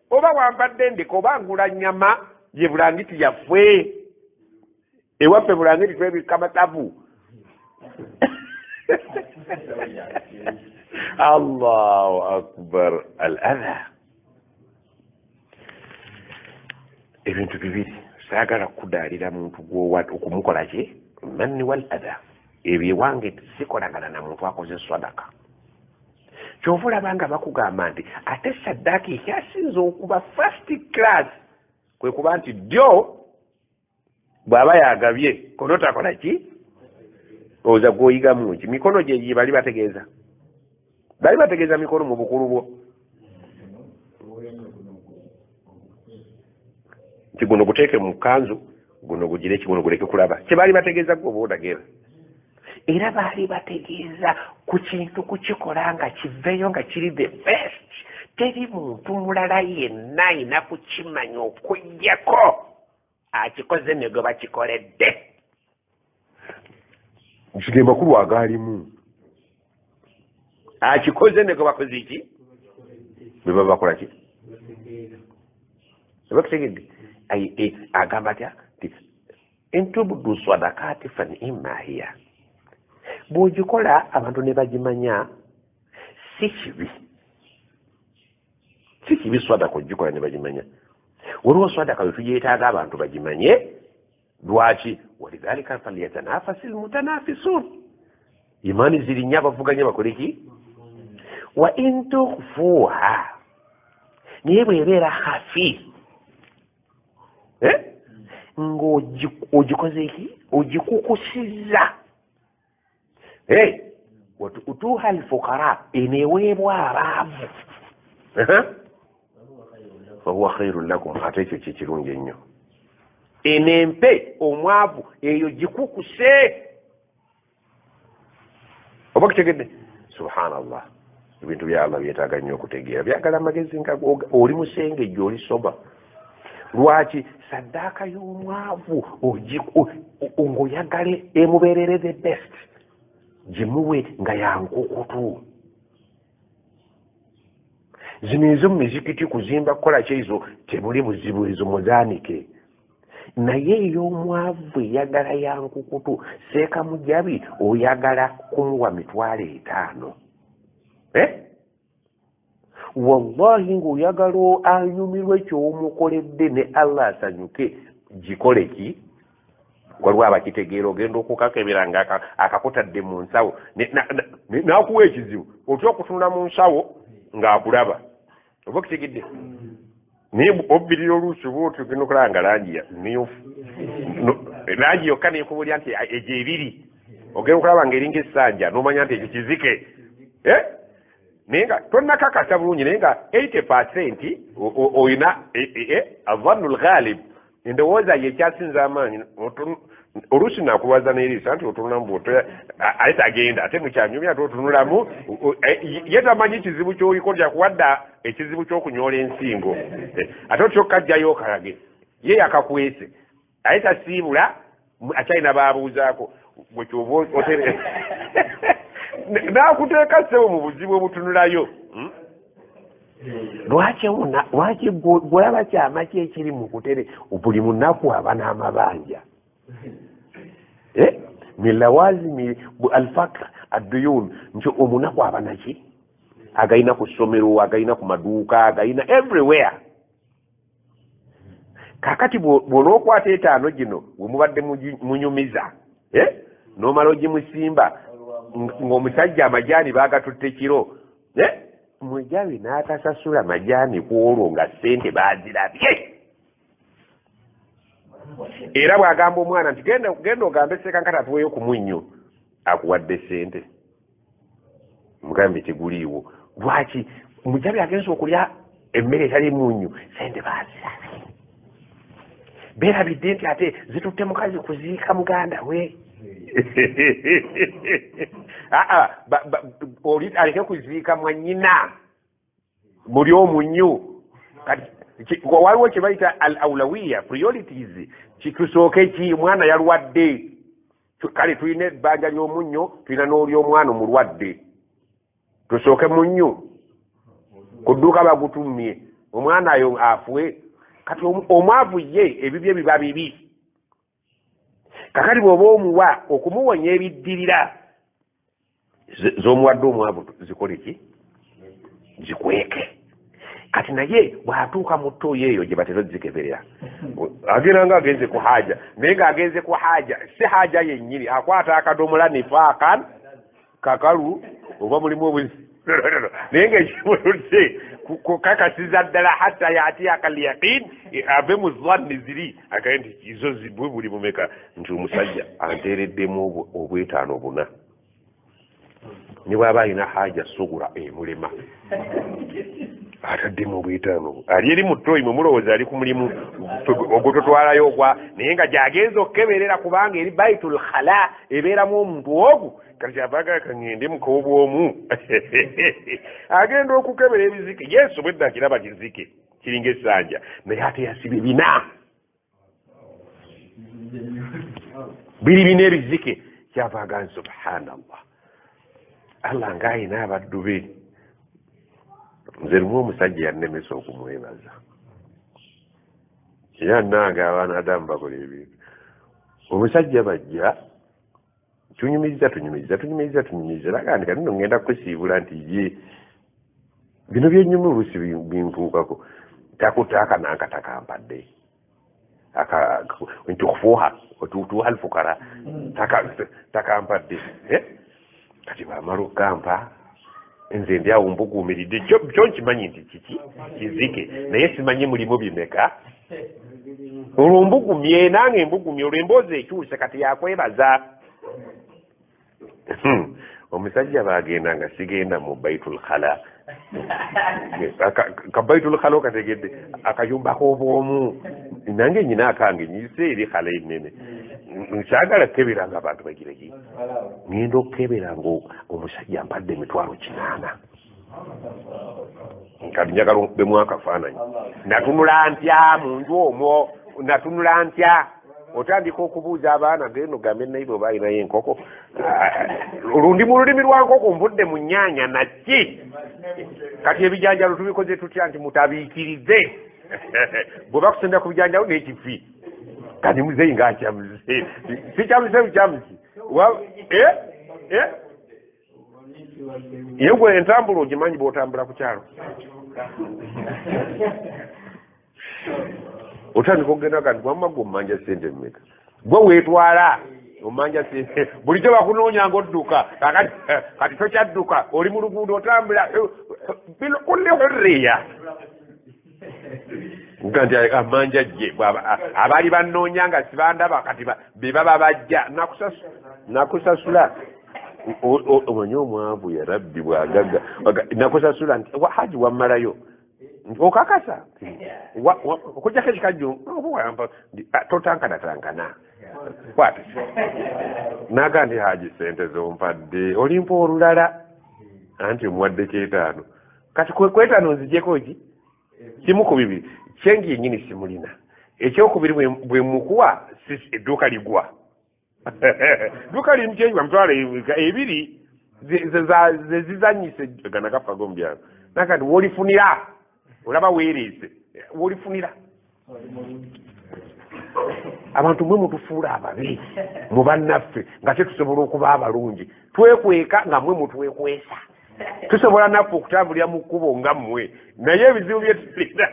oba wampadde ndeka oba ngula nnyama ye bulangiti yaffe ewaffe bulangiti twebikka matabu allahu akbar al adha ebintu bibiri saagala kudaalira muntu okumukola ki manni wal adha ebyo ewange sikolagana na muntu akoze sadaka kyova olabanga bakugamba nti ate saddaaka ekyasinza okuba first class kwe kuba nti ddyo bw'aba yagabye kono takola ki oza gwoyigamu ki mikono gye bali bategeeza mikono mu bukulu bwo nti guno guteeke mu kanzu guno gugireki guno guleke kulaba kyebaali bategeeza gwe oba odageera era baali bategeeza ku kintu kukikola nga kiveeyo nga kiri the best teri muntu mulala yenna ayina kukimanya okujjako akikoze ne gwe bakikoledde. Nshige makulu agalimu akikoze ne gwe bakoze ki beba bakola ki bakutegedde agamba atya nti entubudu sadakati fa ni'ma hiya. Bw'ogikola abantu ne bagimanya si kibi sadaka ogikola ne bagimanya. Waliwo sadaka wetuyeetaaga abantu bagimanye. Lwaki? walidhalika falyatanafasi almutanafisun. Imaani zirinya abavuganya bakole ki? Wa in tukhfuha, naye bw'ebeera hafi ng'ogikoze ki? Ogikukusizza. Utuha alfukara, eneweebwa abaavu. Fahuwa khairun lakum, ate ekyo kikirungi ennyo. Enempe omwavu eyo gikukuse. Oba kitegedde? Subhanallah. Ebintu bya Allah byetaaga nnyo okutegeera. Byagala amagezi nga oli musengejja oli soba. Lwaki? Saddaaka y'omwavu ng'oyagale emubeerere the best. Gimuwe nga yankukutu. Zino ezo mu mizikiti kuzimba kukola kyezo tebuli buzibu, ezo muzaanike. Naye ey'omwavu eyagala yankukutu, Seeka Mujabi oyagala kumuwa $5,000. Wallahi ng'oyagala anyumirwe ky'omukoledde ne Allah asanyuke, gikole ki? Waliwo abakitegeera, ogenda okukakebera nga akakutadde mu nsawo n'akuwa ekizibu, otya okutunula mu nsawo ng'akulaba. Oba kitegedde? Naye obbirira oluusi oba otugenda okulaba nga langi mmyufu, langi yokka neekubulya nti egyo ebiri, ogenda okulaba ng'eringa essanja n'omanya nti ekyo kizike. Naye nga tonnakakasa bulungi, naye nga 80% oyina avannu lghalib, endowooza ye ekyasinza amaanyi. Oluusi nakubaza n'eriisa nti otununamu bw'otoya ate tagenda, ate mukyanyumya ate otunulamu ye tamanyi kizibu ky'olikodya kuwadda ekizibu ky'okunyola ensingo, ate otyokajjayo okalage ye yakakwese ate tasiibula akyalina baabuuzaako bwekyoba n'akuteeka ssebo mu buzibu obutunulayo. Lwaki gwolaba kyama ki ekiri mu kutere buli munaku aba n'amabanja? Min lawazimi alfaqr adduyun, nti omunaku aba naki? Agayina ku ssomero, agayina ku maduuka, agayina everywhere. Kakati bw'olwokwata 5 gino we mubadde munyumiza, n'omala ogimusimba ng'omusajja amajaani baagatutte kiro, Mujabi n'atasasula majaani ku olwo nga ssente baazirabye. Era bw'agamba omwana nti genda ogambe Sekankata atuweeyo ku munnyo, akuwadde ssente. Mugambe teguliiwo. Lwaki? Mujabi agenza okulya emmere etali munnyo, ssente baazirabye. Beerabidde nti ate zitutte mukazi kuziika muganda we. Oli aleke kuziika mwannyina muli omunnyo. Waliwo kye bayita al awlawiya, priorities. Kitusooke ki? Omwana yalwadde, kale tulina ebbanja ly'omunnyo, tulina n'oli omwana omulwadde, tusooke munnyo. Ku dduuka bagutumye, omwana ayo afwe. Kati omwavu ye ebibye biba bibi. Kakati bw'oba omuwa okumuwonya ebiddirira, z'omuwadde omwavu zikole ki? Zikweke. Kati naye bw'atuuka mu ttooyi eyo gye batera zikeberera, agenda nga agenze ku haja, naye ng'agenze ku haja si haja yennyini, akwata akadomola nifaakan kakalu oba mulimu obuzi, naye ng'ekimuludde kukakasiza ddala hatta yaatiyaka alyaqin, ave mu zanni ziri agaye nti izo zibwe buli mumeka, nti omusajja anteereddemu obwetaano buna, ne bw'aba alina haja sugura emulema. ataddemu obwetaano ali eri mu toyi mwe mulowooza ali ku mulimu ogutotwalayo ogwa naye nga gyagenza okukeberera kubanga eri baitul khala ebeeramu omuntu ogwo kati kyavaga kaŋŋende mukobwomu agenda okukebera ebizike yesu bwedda kiraba kizike kiringa essanja naye ate yasiba bina biri bina ebizike kyavaga subhanallah allah ng'ayina abaddu be nze lumu omusajja yannemesa okumwebaza yannanga abaana adamu bakola ebintu omusajja bajja tunyumiriza lagandika nino ngenda kusiibula nti ye bino byenyuma oluusi bintuukako takutaaka nanka takampadde nti okufuuha otuutuuha alfukara takampadde kati bamala okukampa nze ndi awo mbuguumiridde kyo nkimanyi nti kiki kizike naye simanyi mulimu bimeka olwo mbugumye nange mbugumye olwo emboozi ekyuse kati yakwebaza omusajja bagenda nga sigenda mu baitul khala ka baitul khala okategedde akayumba k'obwomu nange nyina akange nyise eri khala enene nkyagala kukeberanga abantu bagireki ngenda okukeberanga omusajja mpadde emitwalo 8 kati njagala onkubemu akafaananyi natunula ntya mu nju omwo natunula ntya otandika okubuuza abaana geno gambe naibo balinayo enkoko olundi mu lulimi lwa nkoko nvudde mu nnyaanya naki kati ebijanjalo tubikoze tutya nti mutabiikirize bwe bakusenda ku bijanjalo n'ekifi kati muzeyi ngakyamuze sikyamuze bukyamuzi ye gwe entambula ogimanyi bw'otambula ku kyalo otandika okugenda kati wamma gwe omanja sente mmeka gwe weetwala omanja sente bulijjo bakunoonya ng'odduka kati tokyadduka oli mu luguudo otambula kulle hurriya nti amanja gye abaali bannoonya nga sibandaba kati be baba bajja nakusasula omanyi omwavu ya rabbi bwagaga nakusasula nti haji wammalayo okakasa okujjako ekikajjo totankanatankana kwata naga ndi haji sente zompadde olimpa olulala anti omuwadde 5 kati kwetaano nzijeko ki kimu ku bibiri kyengi yennyini simulina ekyokubiri bwe mukuwa edduuka ligwa duuka limu kyenyi bamutwala ebiri zezizanyise gana gafa gombyalo nakati wolifunira olaba weereese wolifunira abantu mwe mutufuula ababi mu bannaffe nga tetusobola okuba abalungi twekweka nga mwe mutwekwesa tusobola naffe okutambulira mu kkubo nga mmwe naye ebizibu byetulina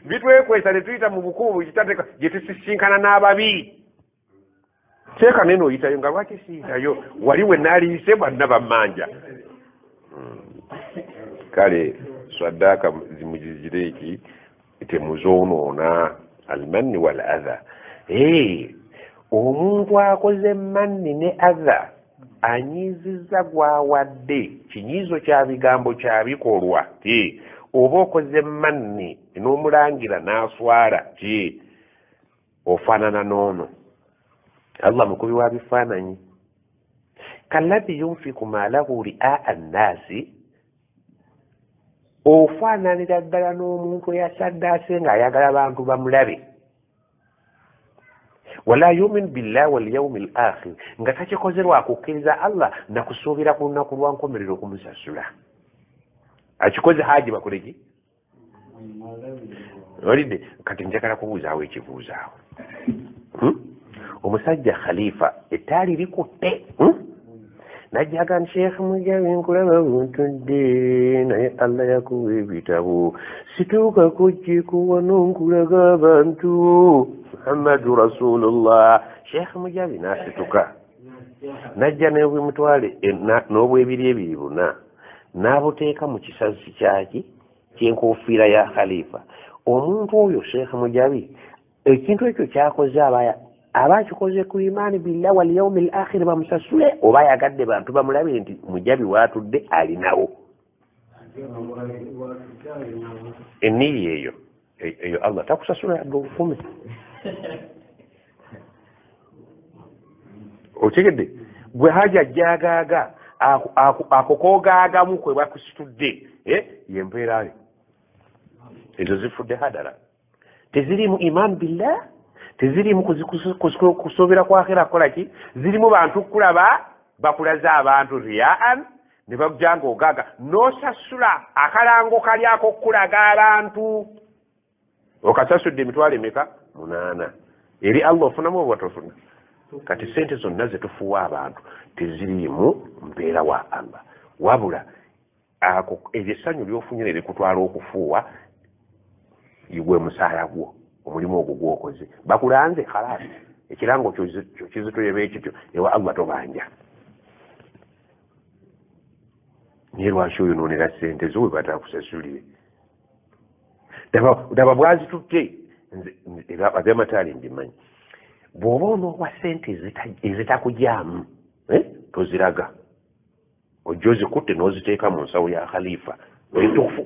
bitwekwesa ne tuyita mu bukubo kitateka gye tusisinkana n'ababi teeka neno oyitayo nga lwaki siyitayo wali we naliise bwanna bammanja kale swaddaaka zimuzizire eki temuzoonoona almanni wal adha omuntu akoze manni ne adha anyiizizza gwawadde kinyiizo kya bigambo kya bikolwa oba okoze manni n'omulangira n'aswala ofaanana n'ono allah mukubi wa bifaananyi kalladhi yunfiku maalahu ri'a annaasi ofaananira ddala n'omuntu eyasaddaase ng'ayagala bantu bamulabe wala yumin billahi wal yawmi al akhir nga takikozerwa kukkiriza allah nakusuubira ku lunaku lwa nkomerero okumusasula akikoze haji bakoleki olidde kati njagala kubuuzaawo ekibuuzaawo omusajja khalifa ettaali likutte najjaga nti sheekh mujabi nkulaba buntudde naye allah yakuwa ebitabo situuka kujjikuwa nonkulaga abantu muhammadu rasulullah sheekh mujabi n'asituka najja n'obwemutwale n'obwebiri ebiri buna n'abuteeka mu kisazi kyaki kyenkofiira ya khalifa omuntu oyo sheekh mujabi ekintu ekyo kyakoze aba akikoze ku imaani billahi wal yawmi al akhir bamusasule oba yagadde bantu bamulabe nti mujabi waatudde alinawo eniya eyo Allah takusasula yadde 10 otegedde gwe haja jagaaga akokogaagamu kwe bakusitudde yempeera ezo zifudde hadara tezirimu iman billah tezirimu kusobera kwa akhira kolaki zirimu bantu kulaba bakulaza abantu riyaan ne baganga ogaga nosasula akalango kali ako kulaga abantu okasasudde emitwalo emeka 8 eri Allah ofunamu obwatofuna kati sente zonna zetufuwa abantu tezirimu mbeera wa Allah wabula ako ebisanyu byofunyire bikutwala okufuwa igwe musaala gwo omulimu ogwo gwokoze bakulanze khalasi ekirango kyo kizitoyeba ekityo ewa Allah tobanja niye lwaki oyonoonera sente zo we batakusasulire daba bwazitutte ab'amataali mbimanyi bw'oba onoowa sente ezitakujyamu toziraga ojja ozikutte n'oziteeka mu nsawo ya khalifa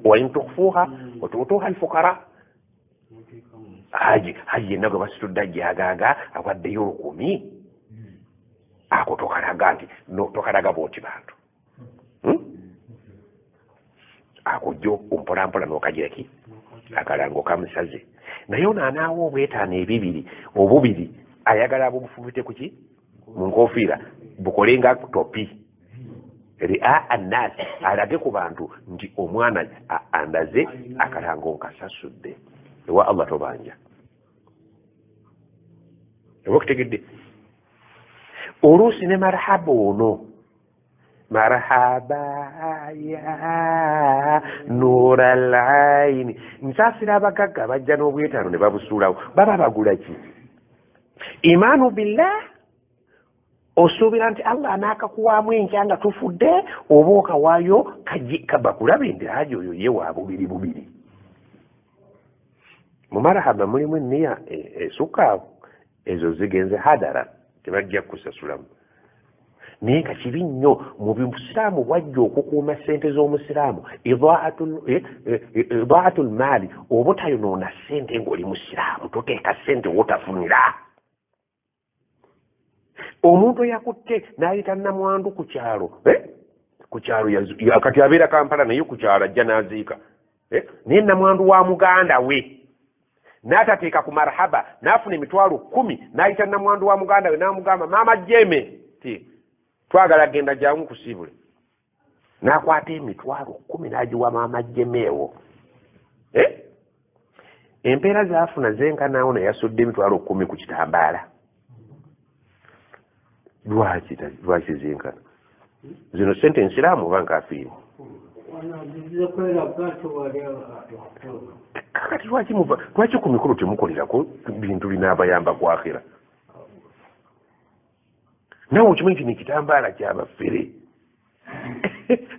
wayinza okufuuka otuutuuha alfukara haji yenna gwe basitudde ajjagaaga awaddeyo 10 ako tokalaga nti tokalaga booti bantu ako jjo ompolampola n'okagiraki akalango kamusaze naye ono anaawa obwetaano obubiri ayagala abubufubite kuki mu nkofiira bukolenga topi ria annas alage ku bantu nti omwana andaze akalango nkasasudde ewa Allah tobanja ewakutegedde oluusi ne marhaba ono marhaba ya nura alaini nsasira abagagga bajja n'obwetaano ne babusuulawo baba bagula ki imanu billah osuubira nti Allah anaakakuwaamu enkya nga tufudde oba okawaayo kabakulabe endiraji oyo ye wa bubiri mu marhaba mulimu enniya esukaavu ezo zigenze hadara tebajja kusasulamu naye nga kibi nnyo mu busiraamu bwajja okukuuma sente z'omusiraamu idaatul maali oba otayonoona sente ng'oli musiraamu toteeka sente wotafunira omuntu yakutte n'ayita nnamwandu ku kyalo kati abeera Kampala naye ku kyalo ajja n'aziika naye nnamwandu wa muganda we n'atateeka ku marhaba n'afuna emitwalo 10 n'ayita nnamwandu wa muganda we n'amugamba maama Jeme ti twagala genda jangu kusibule n'akwata emitwalo 10 n'agiwa maama Jemeewo empeera zaafuna zenkanaawo naye yasudde emitwalo 10 ku kitambaala lwaki zenkana zino sente ensiraamu oba nkaafiiri kakati lwaki ku mikolo temukolerako bintu binaabayamba ku akhira nawe okimanyi nti nekitambaala kyabafere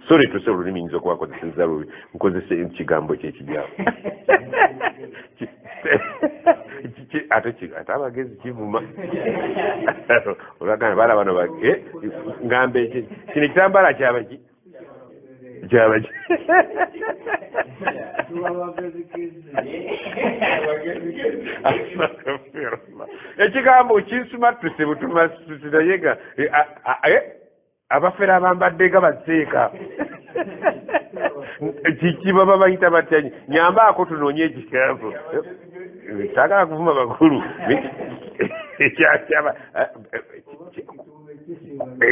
sorry tuse olulimi nyinza okubakozeseza lubi nkozese ekigambo kyekiryawo ate abagezi kivuma olwagana baala bano ngambe kino ekitambaala kyabaki ekigambo kinsuma tuse butumasitayega abafere abambadde nga baseeka kiki baba bayita batya nyambaako tunoonye ekigambo saagala kuvuma bakulu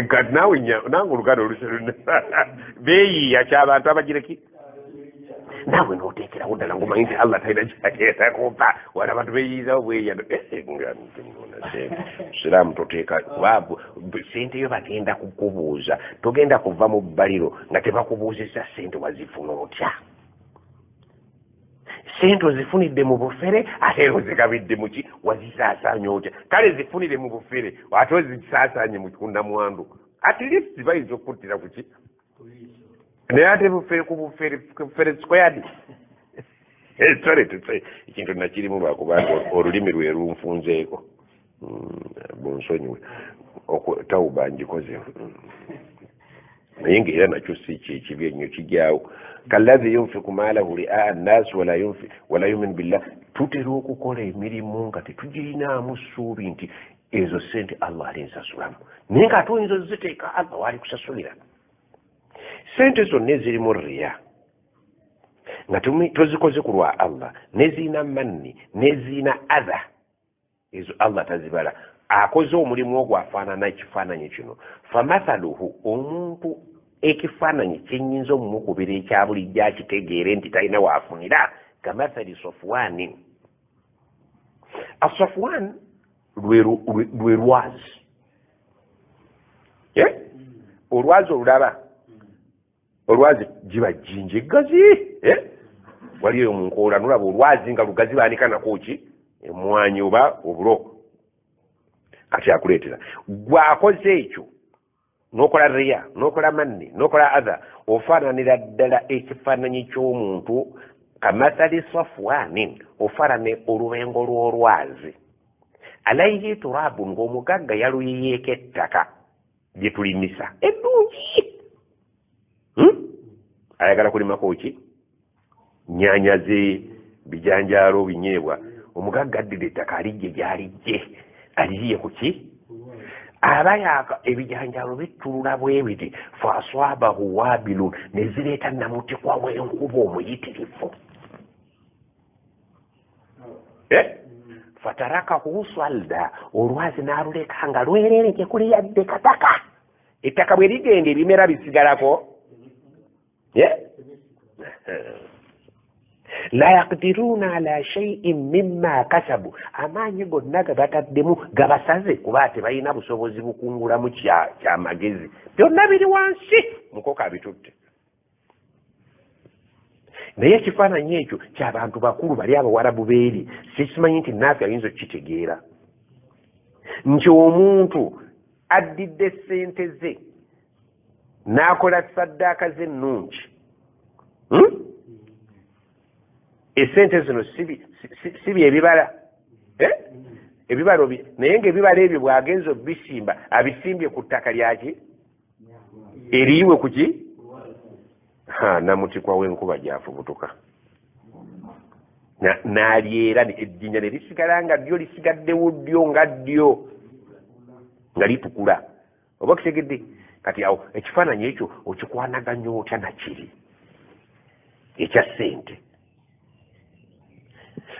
kati naawe nange oluganda oluseruna beeyiiya ky'abantu abagireki naawe n'oteekerawo ddala ngumanyi nti Allah talina kyateetakupa wala abantu beeyiizawo bweyiya siraamu toteeka kubabu sente yo bagenda kukubuuza togenda kuva mu bbaliro nga tebakubuuzisa sente wazifuna otya sente ozifunidde mu bufere ate ozigabidde muki wazisaasaanya otya kale zifunire mu bufere ate ozisaasaanye mu kundamwandu at least bayinza okuttira kuki naye ate bufere ku bufere squared sorry ekintu nakirimu lwakuba olulimi lwe lunfunzeeko bonsonyiwe tawuba njikoze naye ng'era nakyo si kyekibi ennyo kijyawo kallazi yunfiku maalahu ri'a annaasi wala yumin billah tutera okukola emirimu nga tetugirinaamu ssuubi nti ezo sente Allah alinsasulamu naye ng'ate oyinza oziteeka Allah waali kusasulira sente zonna ezirimu riya nga tozikoze ku lwa Allah nezirina manni nezirina adha ezo Allah tazibala akoze omulimu ogwo afaanana ekifaananyi kino famathaluhu omuntu ekifaananyi kyenyinza omumukubira ekya bulijjo akitegeere nti talina waafunira kamathali Safwani asafwan lwe lwazi olwazi olulaba olwazi giba jinja eggazi wali eyo munkoola nolaba olwazi nga lugazi baanika nakoki emwanyi oba obulo kati akuleetera gwakoze ekyo n'okola riya n'okola manni n'okola adha ofaananira ddala ekifaananyi ky'omuntu kamathali Safwani ofaanane olubengo lw'olwazi alayhi turabu ng'omugagga yaluyiyeeko ettaka lye tulimisa eddungi ayagala kulimako ki nyaanya ze bijanjaalo binyeebwa omugagga addira ettaka alijje gy'alijje aliyiye ku ki aba yaaka ebijanjaalo bittulula bwe biti faaswabahu waabilun ne zireeta namutikwa w'enkuba omuyitirivu fatarakahu swalda olwazi n'aluleka nga lwerereke kuli yadde kataka ettaka bwe ligenda ebimera bisigalako la yaqdiruna ala shay'in mimma kasabu amaanyi gonna gabataddemu gabasaze kuba tebalina busobozi bukungulamu kyamagezi byonna biri wansi mukoka abitutte naye ekifaananyi ekyo ky'abantu bakulu bali abawarabu beeri sikimanyi nti naafe ayinza okukitegeera nti omuntu addidde ssente ze n'akola saddaaka ze ennungi esente zino si byebibala ebibala naye ng'ebibala ebyo bw'agenza obisimba abisimbye ku ttaka lyaki eriyiwe ku ki namutikwa w'enkuba gyafubutuka n'alyera ejjinja ne lisigala nga ddyo lisigaddewo ddyo nga ddyo nga litukula oba kitegedde kati awo ekifaananyi ekyo okikwanaganya otya nakiri ekya ssente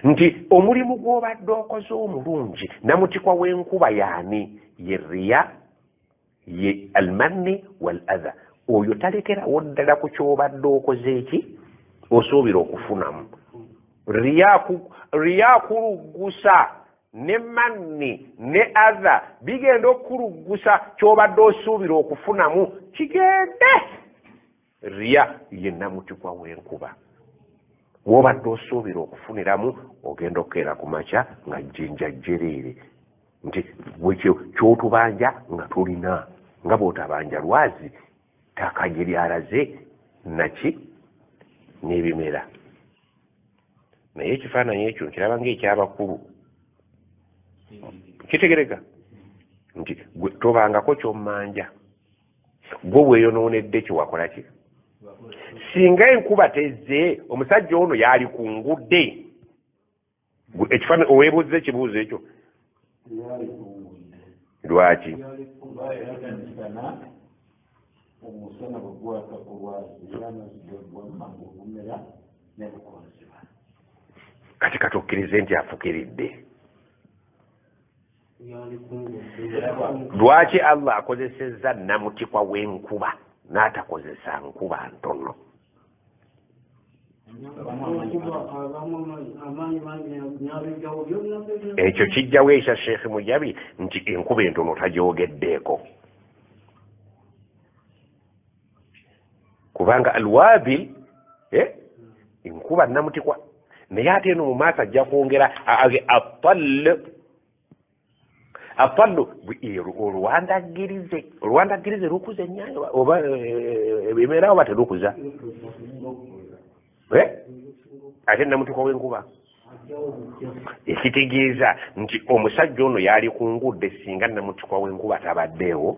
nti omulimu gw'obadde okoze omulungi namutikwa w'enkuba yaani ye riya ye almanni wal adha oyo talekerawo ddala ku ky'obadde okoze eki osuubira okufunamu riya kuluggusa ne manni ne adha bigenda okuluggusa ky'obadde osuubira okufunamu kigende riya ye namutikwa w'enkuba w'obadde osuubira okufuniramu ogenda okukeera ku makya nga jjinja jjereere nti bwekyo ky'otubanja nga tulina nga bw'otabanja lwazi ttaka gye lyalaze naki n'ebimera naye ekifaananyi ekyo nkiraba ng'ekyabakulu kitegereka nti gwe tobangako ky'ommanja gwe weeyonoonedde kyewakola ki singa enkuba tezze omusajja ono yaali kungudde ekifaananyi oweebuuziza ekibuuzo ekyo lwaki kati katokkirize nti afukiridde lwaki Allah akozesezza namutikwa w'enkuba n'atakozesa nkuba ntono ekyo kijjawo ekya Sheikh Mujabi nti enkuba entono tagyogeddeeko kubanga alwabil enkuba namutikwa naye ate eno mu maaso ajja kwongera atallu olwandagirize lukuza ennyaanya oba ebimera oba terukuza ate namutikwa w'enkuba ekitegeeza nti omusajja ono yaali ku ngudde singa namutikwa w'enkuba tabaddeewo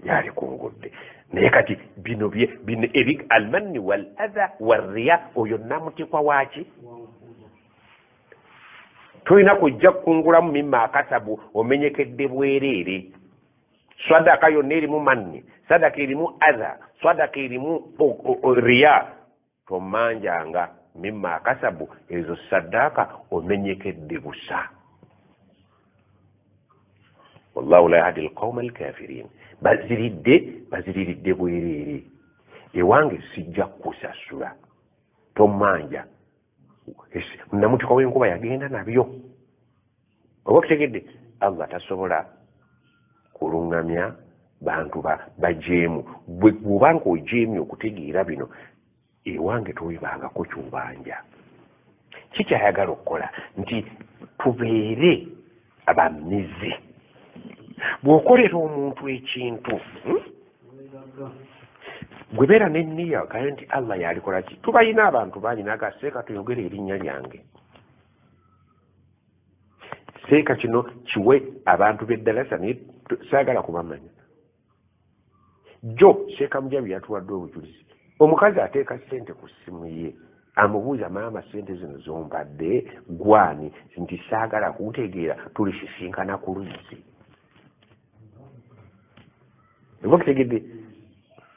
yali kungudde naye kati bino ebi almanni wal adha warriya oyo namutikwa waki tulina kujja kukungulamu mimma akasabu omenyekedde bwereere sadaka yonna erimu manni sadaka erimu adha sadaka erimu riya tomanjanga mimma akasabu ezo sadaka omenyekedde busa wallahu la yahdi alqawma alkafirin baziriridde bwereere ewange sijja kusasula tomanja namutika w'enkuba yagenda nabyo oba kitegedde allah tasobola kulungamya bantu bajeemu bwobanga ojeemye okutegeera bino ewange towebangako kyobanja kikyayagala okukola nti tubeere abamize bw'okolera omuntu ekintu gwebeera nenniya gaye nti allah yalikola ki tubayina abantu bangi naga seeka tuyogere erinnya lyange seeka kino kiwe abantu b'eddalasa naye saagala kubamanya jo seeka mujabi yatuwadde obujulizi omukazi ateeka ssente ku ssimu ye amubuuza maama ssente zino zombadde gwani nti saagala kuntegeera tulisisinkana ku luzzi oba kitegedde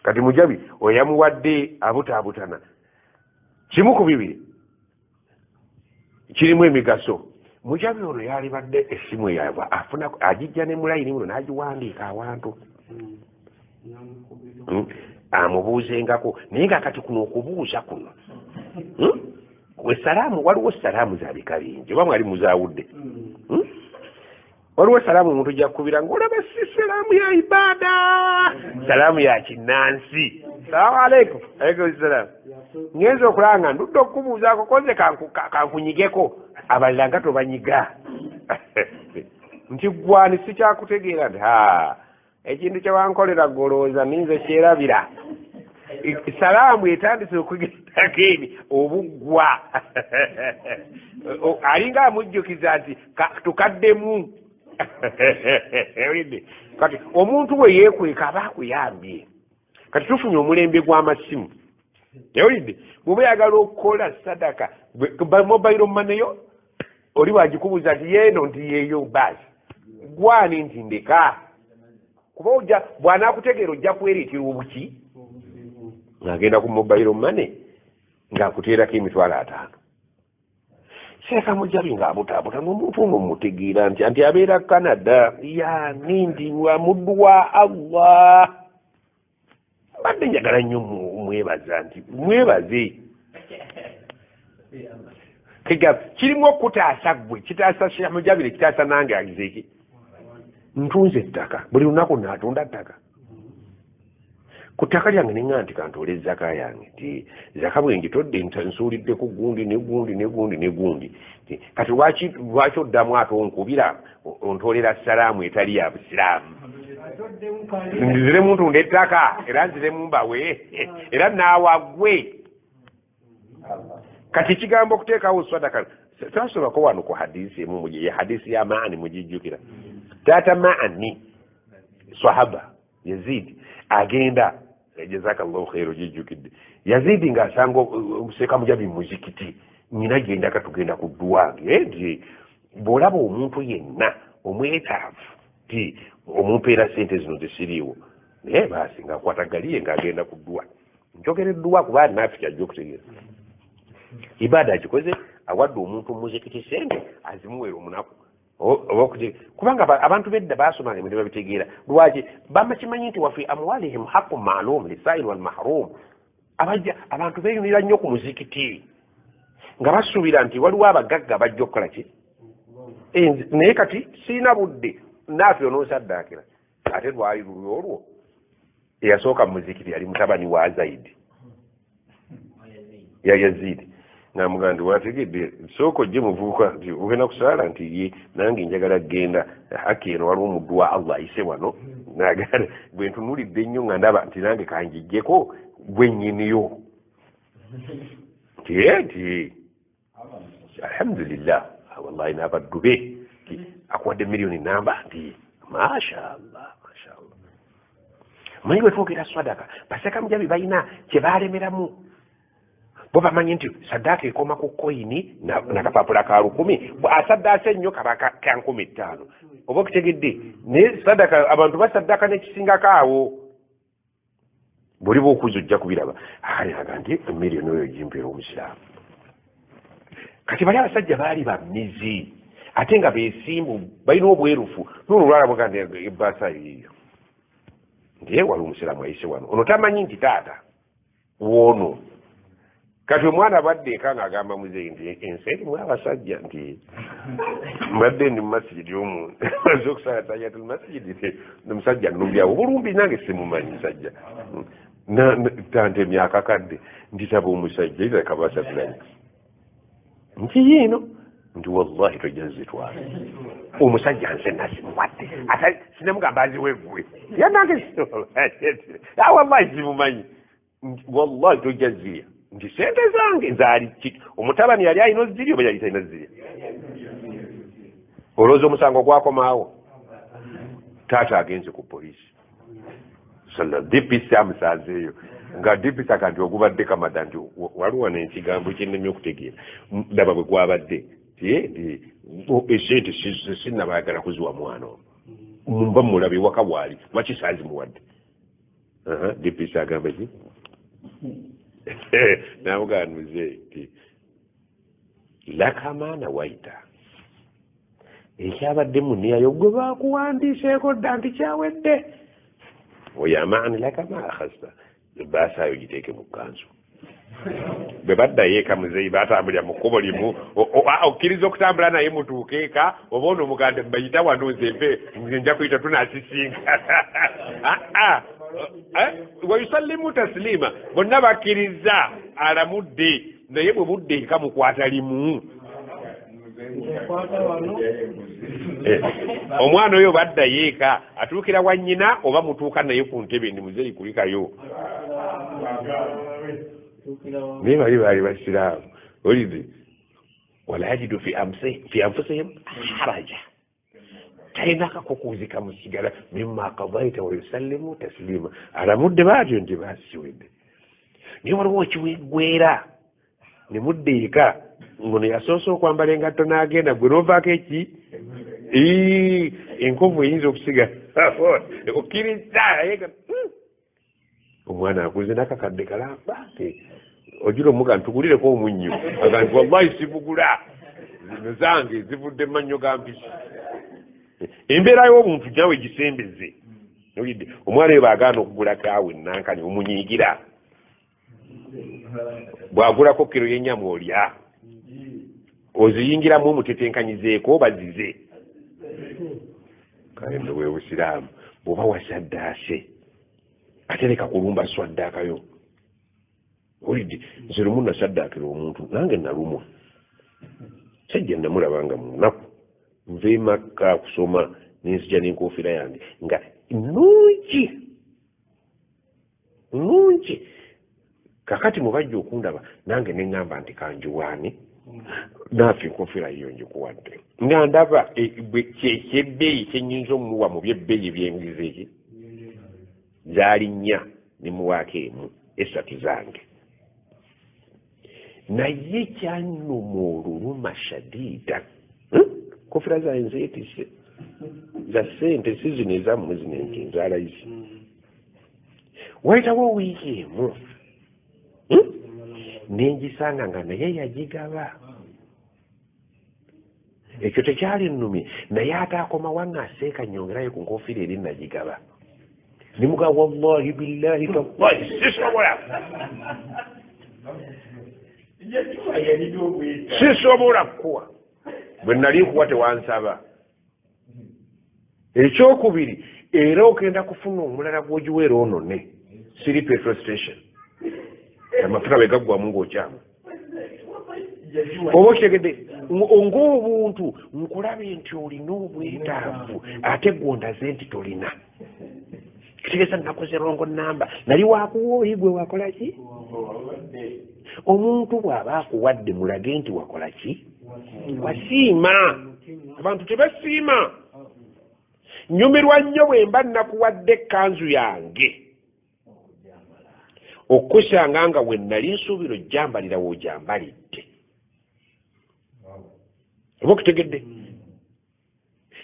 kati mujabi oyamuwadde abutaabutana kimu ku bibiri kirimu emigaso mujabi ono yalibadde essimu eyava afuna agijja ne mulayini muno n'agiwandiika awantu amubuuzengako naye nga kati kuno okubuuza kuno wesalaamu waliwo salaamu za bika bingi oba mwali muzaawudde waliwo salaamu omuntu ojja kukubira ngaolaba si salaamu ya ibaada salaamu ya kinnansi salaamu aleikum alaikum salaamu ngenza okulaba nga ndudde okukubuuzaako koze kankunyigeko abalala nga tobanyiga nti gwani sikyakutegeera nti ekintu kyewankolera golooza ninze kyerabira salaamu etandise okugendako eni obuggwa alinga amujjukiza nti tukaddemu kati omuntu we yeekweka aba akuyambye kati tufunye omulembe gw'amasimu ewulidde bw'oba yagala okukola sadaka mobile maneyo oli wagikubuuza nti yeeno nti yeeyo baasi gwani nti ndeka kuba bw'anaakutegeera ojja kwereetera obuki ng'agenda ku mobile money ng'akuteerako emitwalo 5 seeka mujabi ng'abutaabuta n'omuntu ono mutegeera nti abeera Canada yani ndi muddu wa Allah badde njagala nnyo mwebaza nti mwebaze kirimu okutaasa gwe kitaasa Sheikh Mujabiri kitaasa nange agizeeki ntunze ettaka buli lunaku naatunda ttaka ku ttaka lyange neŋŋa nti kantoole zaka yange nti zaka bwengitodde nsuulidde ku gundi negundi kati lwaki oddamu ate onkubira ontoolera salaamu etali ya busiraamu nziremu ntunda ettaka era nziremu mbawe era naawagwe kati ekigambo okuteekawo sadaka twasobako wano ku hadisi emu hadisi ya maani mugijjukira taata maani sahaba yazidi agenda jazakallahu khairu jijjukidde yazidi ng'asanga seeka mujabi muzikiti nyina genda katugenda ku ddwange nti bw'olaba omuntu yenna omwetaavu ti omumpeera sente zino zisiriiwo naye baasi ng'akwatagaliye ng'agenda ku ddwa njogera eddwa kuba naafe kyajja okutegeera ibaada agikoze awadde omuntu muzikiti sente azimuweera omunaku kubanga abantu bedda basomanga ebintu babitegeera lwaki bamakimanyi nti wafi amwalihim haqqun ma'lum lisaa'il wal mahrum abantu beeyunira nnyo ku muzikiti nga basuubira nti waliwo abagagga bajja okukola ki naye kati siina budde naafe onoosaddaakira ate lwali luli olwo eyasooka mu muzikiti yali mutabani wa zaidi ya yazidi namugamba nti wategedde sooka ojje muvubuka nti ogenda kusaala nti ye nange njagala kgenda haki eno waliwo omuddu wa allah ayise wano nagala bwe ntunulidde ennyo nga ndaba nti nange kanjijjeko gwe nnyiniyo nti alhamdulillah wallahi n'abaddu be akuwadde miliyoni namba nti mashallah manyi bwe twogera sadaka baseka mujabi balina kye baalemeramu bo bamanyi nti saddaaka ekoma ku koyini nakapapula ka 10 asaddaase ennyo kaba ka 15,000 oba okutegedde naye saddaaka abantu basaddaaka n'ekisingako awo buli bwokuza ojja kubiraba aga nti emiliyoni oyo gimpeera omusiraamu kati bali abasajja baali bamizi ate nga beesimbu balina obwerufu nolwalabwaga ebbaasa yiyo nti wali omusiraamu ayise wano ono tamanyi nti taata woono kati omwana badde eka ng'agamba muzeeyi nti ensi erimu abasajja nti mbadde ndi mumasijidi omu maze okusala tahiyatul masijidi omusajja nnumyawo bulumbi nange simumanyi musajja tante emyaka kadde nditaba omusajja iraka basatulanya nti yiino nti wallahi tojja zitwala omusajja nze nasimuwadde ate sinamugamba aziweggwe yanange wallahi simumanyi wallahi tojja zirya nti sente zange zaali omutabani yali alina ozirya oba yali talina zirya olowooza omusango gwakomaawo taata agenze ku polisi dipisi amusanzeeyo nga dipisi akanti ogubadde kamada nti waliwo n'ekigambo kyennemye okutegeera laba bwe gwabadde esente sinnabaagala kuziwa mwana ono mba mulabe waka bwali lwaki saazimuwadde dipisi agamba ki namuganuze nti lakamaana waita ekyabadde muniyayo gwe bakuwandiiseeko dda nti kyawedde oyamaani lakama akhasta ebbaasayo giteeke mu kkanzu bwe baddayo eka muzeeyi batambulira mu kkubo limu okkiriza okutambula naye mutuuke eka oba ono omuganda mbayita wano nze mpe nja kuyita tunasisinga wayusallimu taslima bonna bakkiriza alamudde naye bwe budde eka mukwata limu omwana oyo baddayo eka atuukira wa nnyina oba mutuuka naye ku ntebe ndi muzeeyi kulikayo naye bali baali basiraamu olidde wala yajidu fi anfusihim haraja talina kakukuuzi kamusigala mimma qadaita wa yusallimu taslima alamudde baatyo nti basiwedde naye waliwo ekiweggwera ne mudde eka ngono yasoose okwambala engatto n'agenda gwe n'ovaako eki enkovu eyinza okusigala okkiriza omwana akuze nakakadde kalamba ojula omuga ntugulireko omunnyo aga nti wallahi sibugula zino zange zivudde mannyo ga mpisi embeera y'obuntu gyawe gisembeze olidde omwana oyo baagaana okugula kaawe nankani omunyiigira bw'agulako kiro y'ennyama olya oziyingiramu omutetenkanyizeeko bazize kale nno bwe busiraamu bw'oba wasaddaase ate leka kulumba swaddaakayo olidde nze lumu nasaddaakira omuntu nange nalumwa sajja namulabanga mu nnaku nve makka kusoma nenzija n'enkofiira yange nga nungi kakati mubajja okundaba nange neŋŋamba nti kanjiwaani naafe enkofiira yiyo njikuwadde nga ndaba kyekyebeeyi kyenyinza omuwa mu byebbeeyi byengize eki zaali 4 nemuwaako emu 3 zange naye kyannuma oluluma shadiida kofira zaye nzeetise za ssente si zino ezammwe zino enzalayisi wayitawo wiiki emu nengisanga nga naye yagigaba ekyo tekyali nnumye naye ate akomawo ng'aseeka nyongerayo ku nkofiira eri nagigaba nimuga wallahi billahi tallahi sisobola sisobola kukuwa bwe nali nkuwa tewansaba ekyokubiri era ogenda kufuna omulala gw'ogiweera onone siri petrol station amafuta bwe gaggwamu ng'okyamu oba okitegedde ng'obuntu nkulabe nti olina obwetaavu ate gwondaze nti tolina kitegeeza nakoze rongo namba nali wakuwooyi gwe wakola ki omuntu bw'aba akuwadde mulage nti wakola ki wasiima abantu tebasiima nyumirwa nnyo bwe mba nakuwadde ekkanzu yange okusanga nga we nali nsuubira ojjambalira woojambalidde oba okutegedde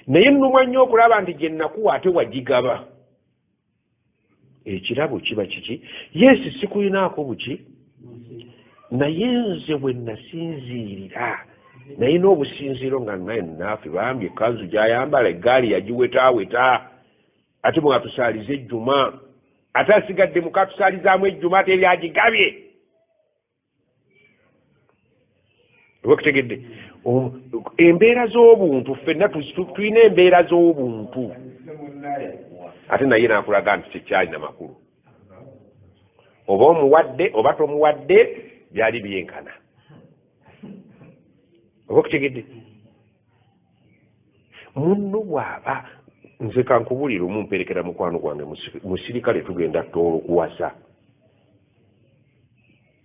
naye nnumwa nnyo okulaba nti gye nnakuwa ate wagigaba ekirabo kiba kiki yesi sikuyinaako buki naye nze bwe nasinziirira naye n'obusinziiro nga naye naafe bambye ekanzu gy'ayambala eggaali yagiwetaaweta ate mwatusaaliza ejjuma ate asigadde mukatusaalizaamu ejjuma ate eryagigabye oba okutegedde embeera z'obuntu ffenna tulina embeera z'obuntu ate naye naakulaga nti tekyalina makulu oba omuwadde oba tomuwadde byali byenkana oba okutegedde munno bw'aba nze kankubulira omumperekera mukwano gwange musirikale tugenda toolo kuwasa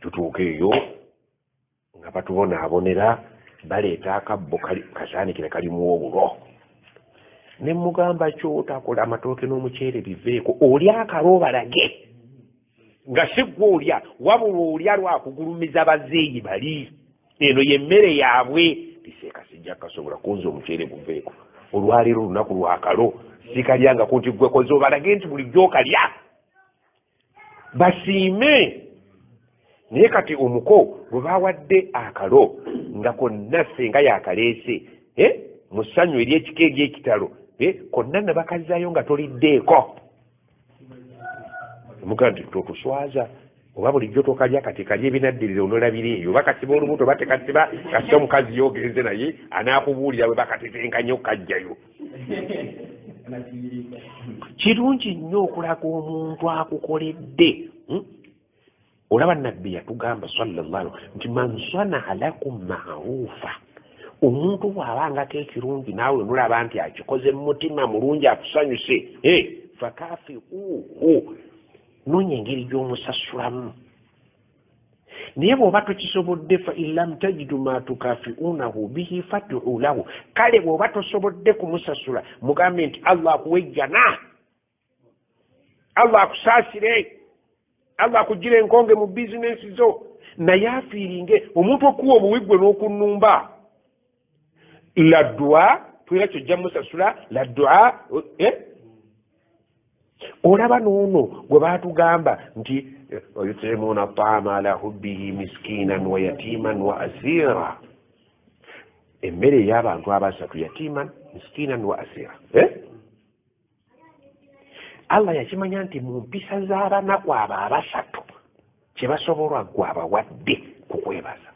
tutuuka eyo nga batubonaabonera baleeta akabbo kasaanikire kalimu obulo ne mugamba kyotakola amatooke n'omuceere biveeko olya akalo balage nga si gwe olya wabula olya lwakugulumiza bazeeyi bali eno yemmere yaabwe biseeka sijja kasobola kunza omuceere guveeko olwaleero olunaku lwakalo sikalyangako nti gwe koze obalage nti bulijjo okalya basiime naye kati omuko bwe bawadde akalo nga konna senga yakaleese mu ssanyu ery'ekika ery'ekitalo konna ne bakazaayo nga toliddeeko muga nti totuswaza oba bulijjo tokalya kati kalya ebinaddirira onolabira eyo bakasiba olubuto batekasiba kasita omukazi yogenze naye anaakubuulira bwe bakatetenkanya okukajjayo kirungi nnyo okulaga omuntu akukoledde olaba nabbi yatugamba sallallahu nti man sanaa lakum maarufa omuntu bw'abangako ekirungi naawe nolaba nti akikoze mu mutima mulungi akusanyuse fakafiuhu noonya engeri gy'omusasulamu naye bw'oba tokisobodde fa in lam tajidu ma tukafiunahu bihi fad'u lahu kale bw'oba tosobodde kumusasula mugambe nti allah akuwejjana allah akusaasire allah akugire enkonge mu bizinensi zo naye afiiringe omuntu okuwa obuwigwe n'okunnumba la dua twera kyojja musasula la dua olaba noono gwe baatugamba nti yutimuna taama ala hubbihi miskinan wa yatiman wa asira emmere ey'abantu abasatu yatiman miskinan wa asira allah yakimanya nti mu mpisa z'abanaku abo abasatu kye basobolwa gwe abawadde kukwebaza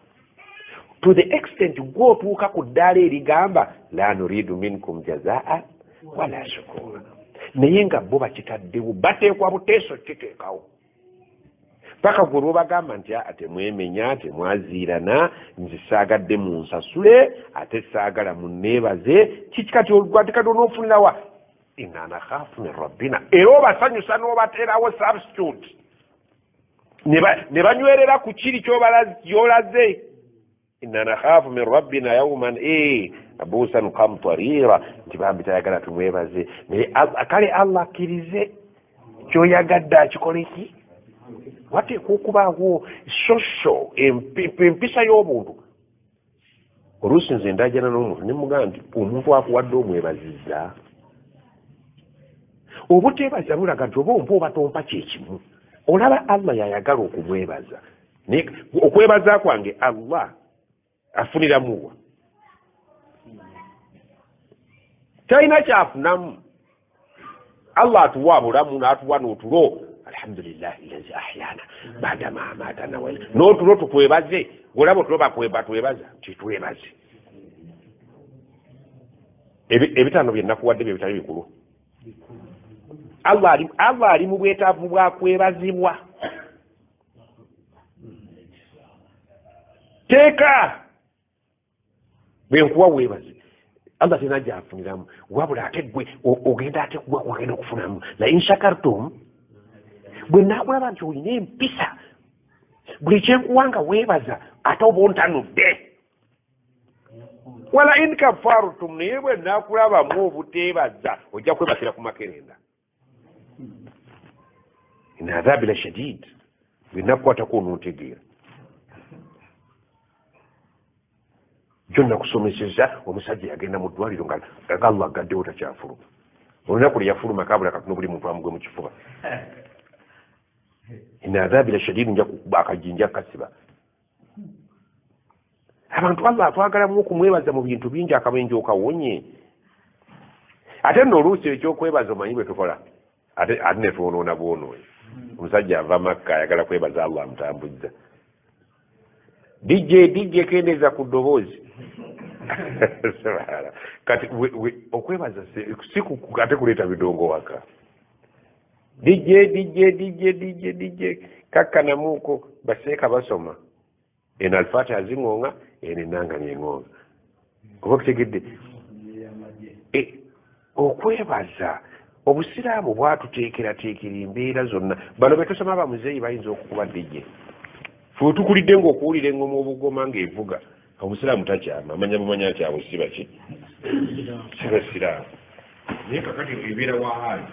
to the extent gw'otuuka ku ddaala erigamba la nuridu minkum jazaa wala shukura naye nga bo bakitaddewo bateekwa buteeso kiteekawo paka gwe lwobagamba nti temwemenya temwaziirana nze saagadde mu nsasule ate saagala munneebaze kikati olugwatikati onoofunirawa inna nakhaafu min rabbina era obasanyusa n'obateerawo substitute ne banywerera ku kiri kyolaze inna nakhaafu min rabbina yawman abuusan kamtarira nti bambi tayagala tumwebaze naye kale allah akkirize kyoyagadde akikoleki wateekwa okubaawo shosho empisa y'obuntu oluusi nze ndajana n'omuntu ne mugamba nti omuntu akuwadde omwebaziza obuteebaza bulaga nti oba ompa oba tompa kyekimu olaba allah yayagala okumwebaza okwebaza kwange allah afuniramuwa talina kyafunamu allah atuwa bulamu n'atuwa n'otulo alhamdulillahi lazi ahyana badama amatana n'otulo tukwebaze olaba otulo batwebaza titwebaze ebitaano bye nakuwadde bye bitali bikulu allah ali mu bwetaavu bwa kwebazibwa teeka bwenkuwa weebaze allah tena gyafuniramu wabula ate gwe ogenda ate gwe ogenda okufunamu la inshakartum bwe naakulaba nti olina empisa buli kyenkuwanga weebaza ate oba ontanudde wala in kafartum naye bwe naakulabamu obuteebaza ojja kwebasira ku makerenda in adhabi la shadid binakwatako onontegeera gyonna kusomeseza omusajja yagenda mu ddwaliro nga Allah agaddewo takyafuluma olunaku lwe yafuluma kabula katono buli muntu amugwe mu kifuba ina adhabi la shadidi nja kukuba akajinja kasiba abantu Allah atwagalamu okumwebaza mu bintu bingi akabenje okawonye ate nno oluusi ekyokwebaza omanyi bwe tukola ate ne twonoona bwonoonyi omusajja ava Makka ayagala kwebaza Allah amutambuzza DJ kendeeza ku ddoboozi kati okwebaza si ate kuleeta bidongo waka DJ kakkanamuuko baseeka basoma eno alfatiha ziŋŋoŋa eno enanga neŋŋoŋa oba kutegedde okwebaza obusiraamu bwatuteekerateekera embeera zonna bano betusoma abamuzeeyi bayinza okukuba DJ fe tukulidde ng'okuwulira engoma obugoma ng'evuga obusiraamu takyama amanya bumanya nti abo siba ki sibasiraamu naye kakati ebeera wa hali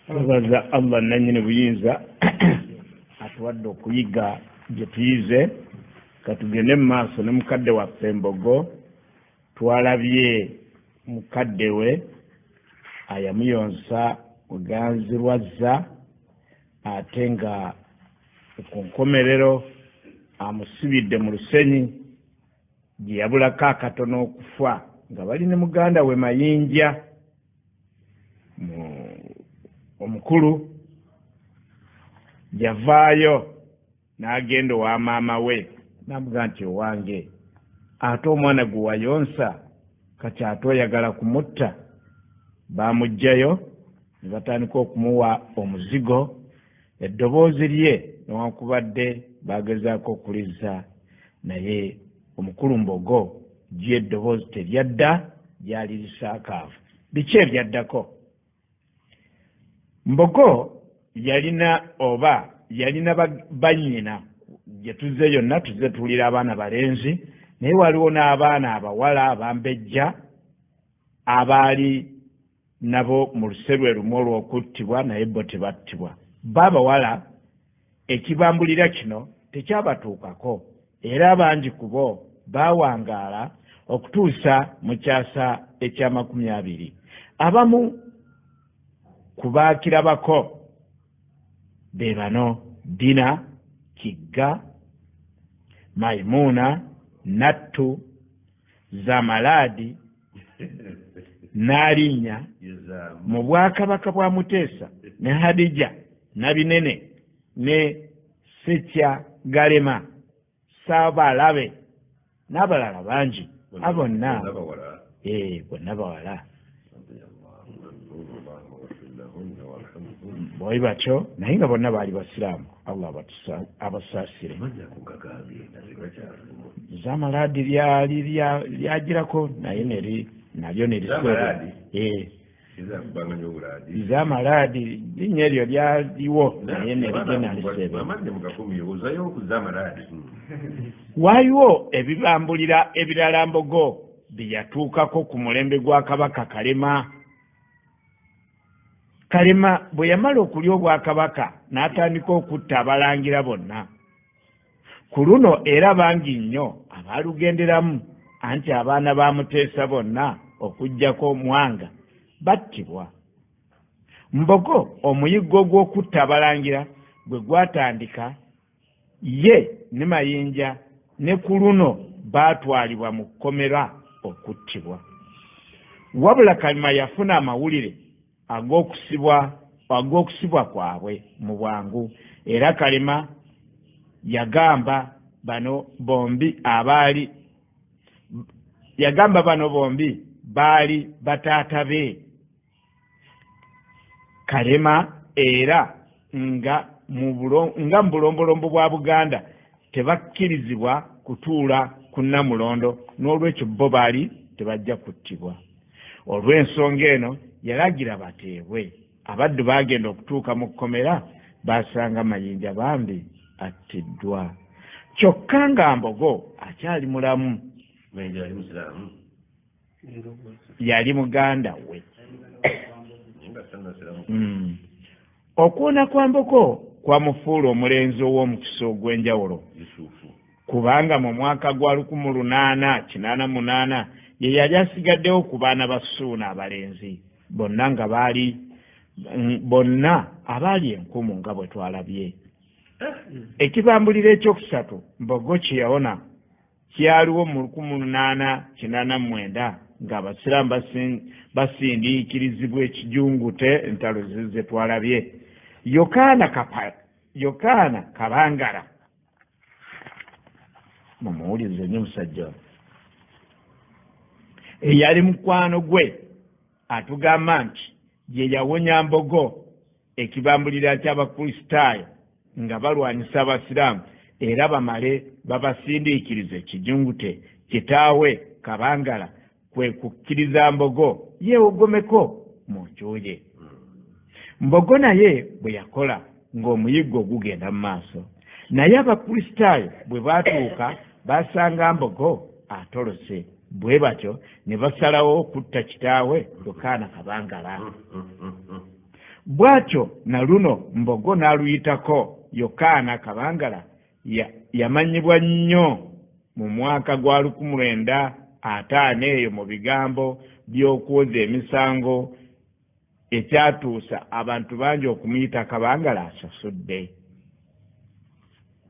tubaza Allah nannyini buyinza atuwadde okuyiga gye tuyize katugende mu maaso ne mukadde waffe Mbogo twalabye mukadde we ayamuyonsa muganzirwazza ate nga ku nkomerero amusibidde mu lusenyi gye yabulako akatono okufa nga bali ne muganda we Mayinja omukulu yavaayo n'agenda owa maama we n'amuga nti owange ate omwana gwe wayonsa kati ate oyagala kumutta baamuggyayo ne batandika okumuwa omuzigo eddoboozi lye newankubadde bagezaako okuliza naye omukulu Mbogo gye eddoboozi teryadda lyali lisaakaavu biki ebyaddako Mbogo yalina bannyina gye tuzze yonna tuzze tuwulira abaana balenzi naye waliwo n'abaana abawala abambejja abaali nabo mu luserwe lumu olw'okuttibwa naye bo tebattibwa baabawala ekibambulira kino tekyabatuukako era abangi ku bo baawangaala okutuusa mu kyasa ekya 20 abamu ku baakirabako be bano Dina Kigga Maimuna Nattu Zamaladi Naalinya mu Bwakabaka bwa Muteesa ne Hadija Nabinene ne Sekya Galema Saabalabe n'abalala bangi abonna bonna bawala bwe batyo naye nga bonna baali basiraamu Allah abasaasire Zamaladi lyagirako naye nalyo nerisebe Zamaladi linnya eryo lyaliwo naye nerigenda lisebe waliwo ebibambulira ebirala Mbogo byeyatuukako ku mulembe gwa Kabaka Kalema bwe yamala okulya obwakabaka n'atandika okutta abalangira bonna ku luno era bangi nnyo abaalugenderamu anti abaana ba Muteesa bonna okuggyako Mwanga battibwa Mbogo omuyiggo gw'okutta abalangira gwe gwatandika ye ne Mayinja ne ku luno baatwalibwa mu kkomera okuttibwa wabula Kalema yafuna amawulire ag'okusibwa kwabwe mu bwangu era Kalema yagamba bano bombi baali bataata be Kalema era nga mu bulombolombo bwa Buganda tebakkirizibwa kutuula ku Namulondo n'olwekyo bo baali tebajja kuttibwa olw'ensonga eno yalagira bateebwe abaddu bagenda okutuuka mu kkomera basanga Mayinja bambi attiddwa kyokka nga Mbogo akyali mulamu yali muganda we okuwona kwa Mbogo kwamufuula omulenzi ow'omukisa ogw'enjawulo kubanga mu mwaka gwa 1888 ye yali asigaddewo ku baana ba Ssuuna abalenzi bonna abaali 1000 nga bwe twalabye. Ekibambulira ekyokusatu Mbogo kye yawona kyaliwo mu 1889 ng'Abasiraamu basindiikirizibwa ekijungute entalo ze twalabye. Yokaana Kabangala mumuwulize nnyo musajja eyali mukwano gwe atugamba nti ye yawonya Mbogo ekibambulira ky'Abakristaayo nga balwanyisa Abasiraamu era bamale babasindiikiriza ekijungute. Kitaawe Kabangala kwe kukkiriza Mbogo yeewogomeko mu nju ye. Mbogo naye bwe yakola ng'omuyiggo gugenda mu maaso, naye Abakristaayo bwe baatuuka basanga Mbogo atolose, bwe batyo ne basalawo okutta kitaawe Yokaana Kabangala. Bw'atyo na luno Mbogo n'aluyitako Yokaana Kabangala yamanyibwa nnyo mu mwaka gwa 1950 eyo mu bigambo by'okwoza emisango ekyatuusa abantu bangi okumuyita Kabangala asasudde.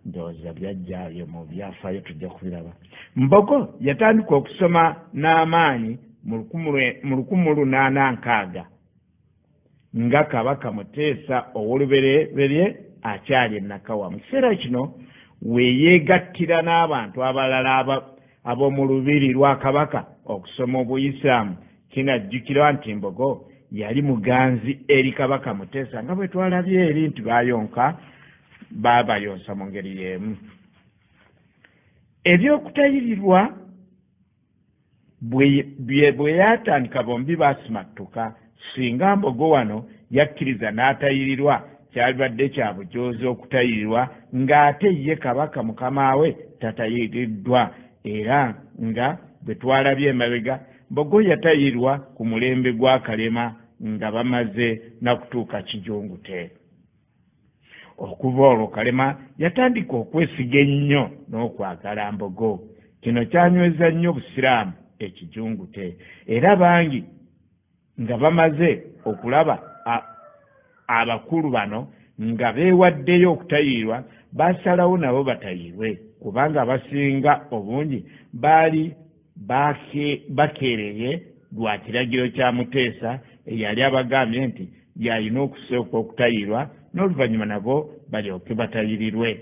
Ndowooza byajjaayo mu byafaayo tujja kubiraba. Mbogo yatandika okusoma n'amaanyi mu 1860 nga Kabaka Muteesa ow'olubereberye akyali e Nakawa. Mu kiseera kino weyeegattira n'abantu abalala ab'omu lubiri lwa Kabaka okusoma Obuyisiraamu. Kinajjukirwa nti Mbogo yali muganzi eri Kabaka Muteesa nga bwe twalabye eri nti babayonsa mu ngeri y'emu. Ebyokutayirirwa bwe yatandika bombi basimattuka. Singa Mbogo wano yakkiriza n'atayirirwa kyalibadde kya bujoozi okutayirirwa ng'ate ye Kabaka mukama we tatayiriddwa. Era nga bwe twalabye emabega Mbogo yatayirirwa ku mulembe gwa Kalema nga bamaze nakutuuka kijungute. Okuva olwo Kalema yatandika okwesiga ennyo n'okwagala Mbogo. Kino kyanyweza nnyo Busiraamu ekijungute, era bangi nga bamaze okulaba abakulu bano nga beewaddeyo okutayirirwa basalawo nabo batayirwe, kubanga abasinga obungi baali bakeereye lwa kiragiro kya Muteesa eyali abagambye nti yalina okusooka okutayirirwa n'oluvannyuma nabo balyoke batayirirwe.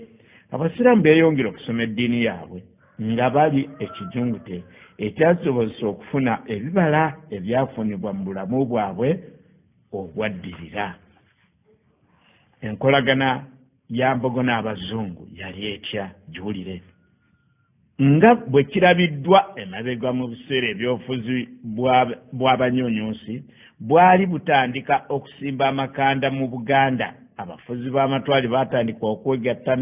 Abasiraamu beeyongera okusoma eddiini yaabwe nga bali ekijungute ekyasobozesa okufuna ebibala ebyafunibwa mu bulamu bwabwe obwaddirira. Enkolagana ya Mbogo n'Abazungu yali etya? Giwulire. Nga bwe kirabiddwa emabega mu biseera ebyobufuzi bw'abanyonyonsi bwali butandika okusimba amakanda mu Buganda, abafuzi b'amatwale batandika okwegatta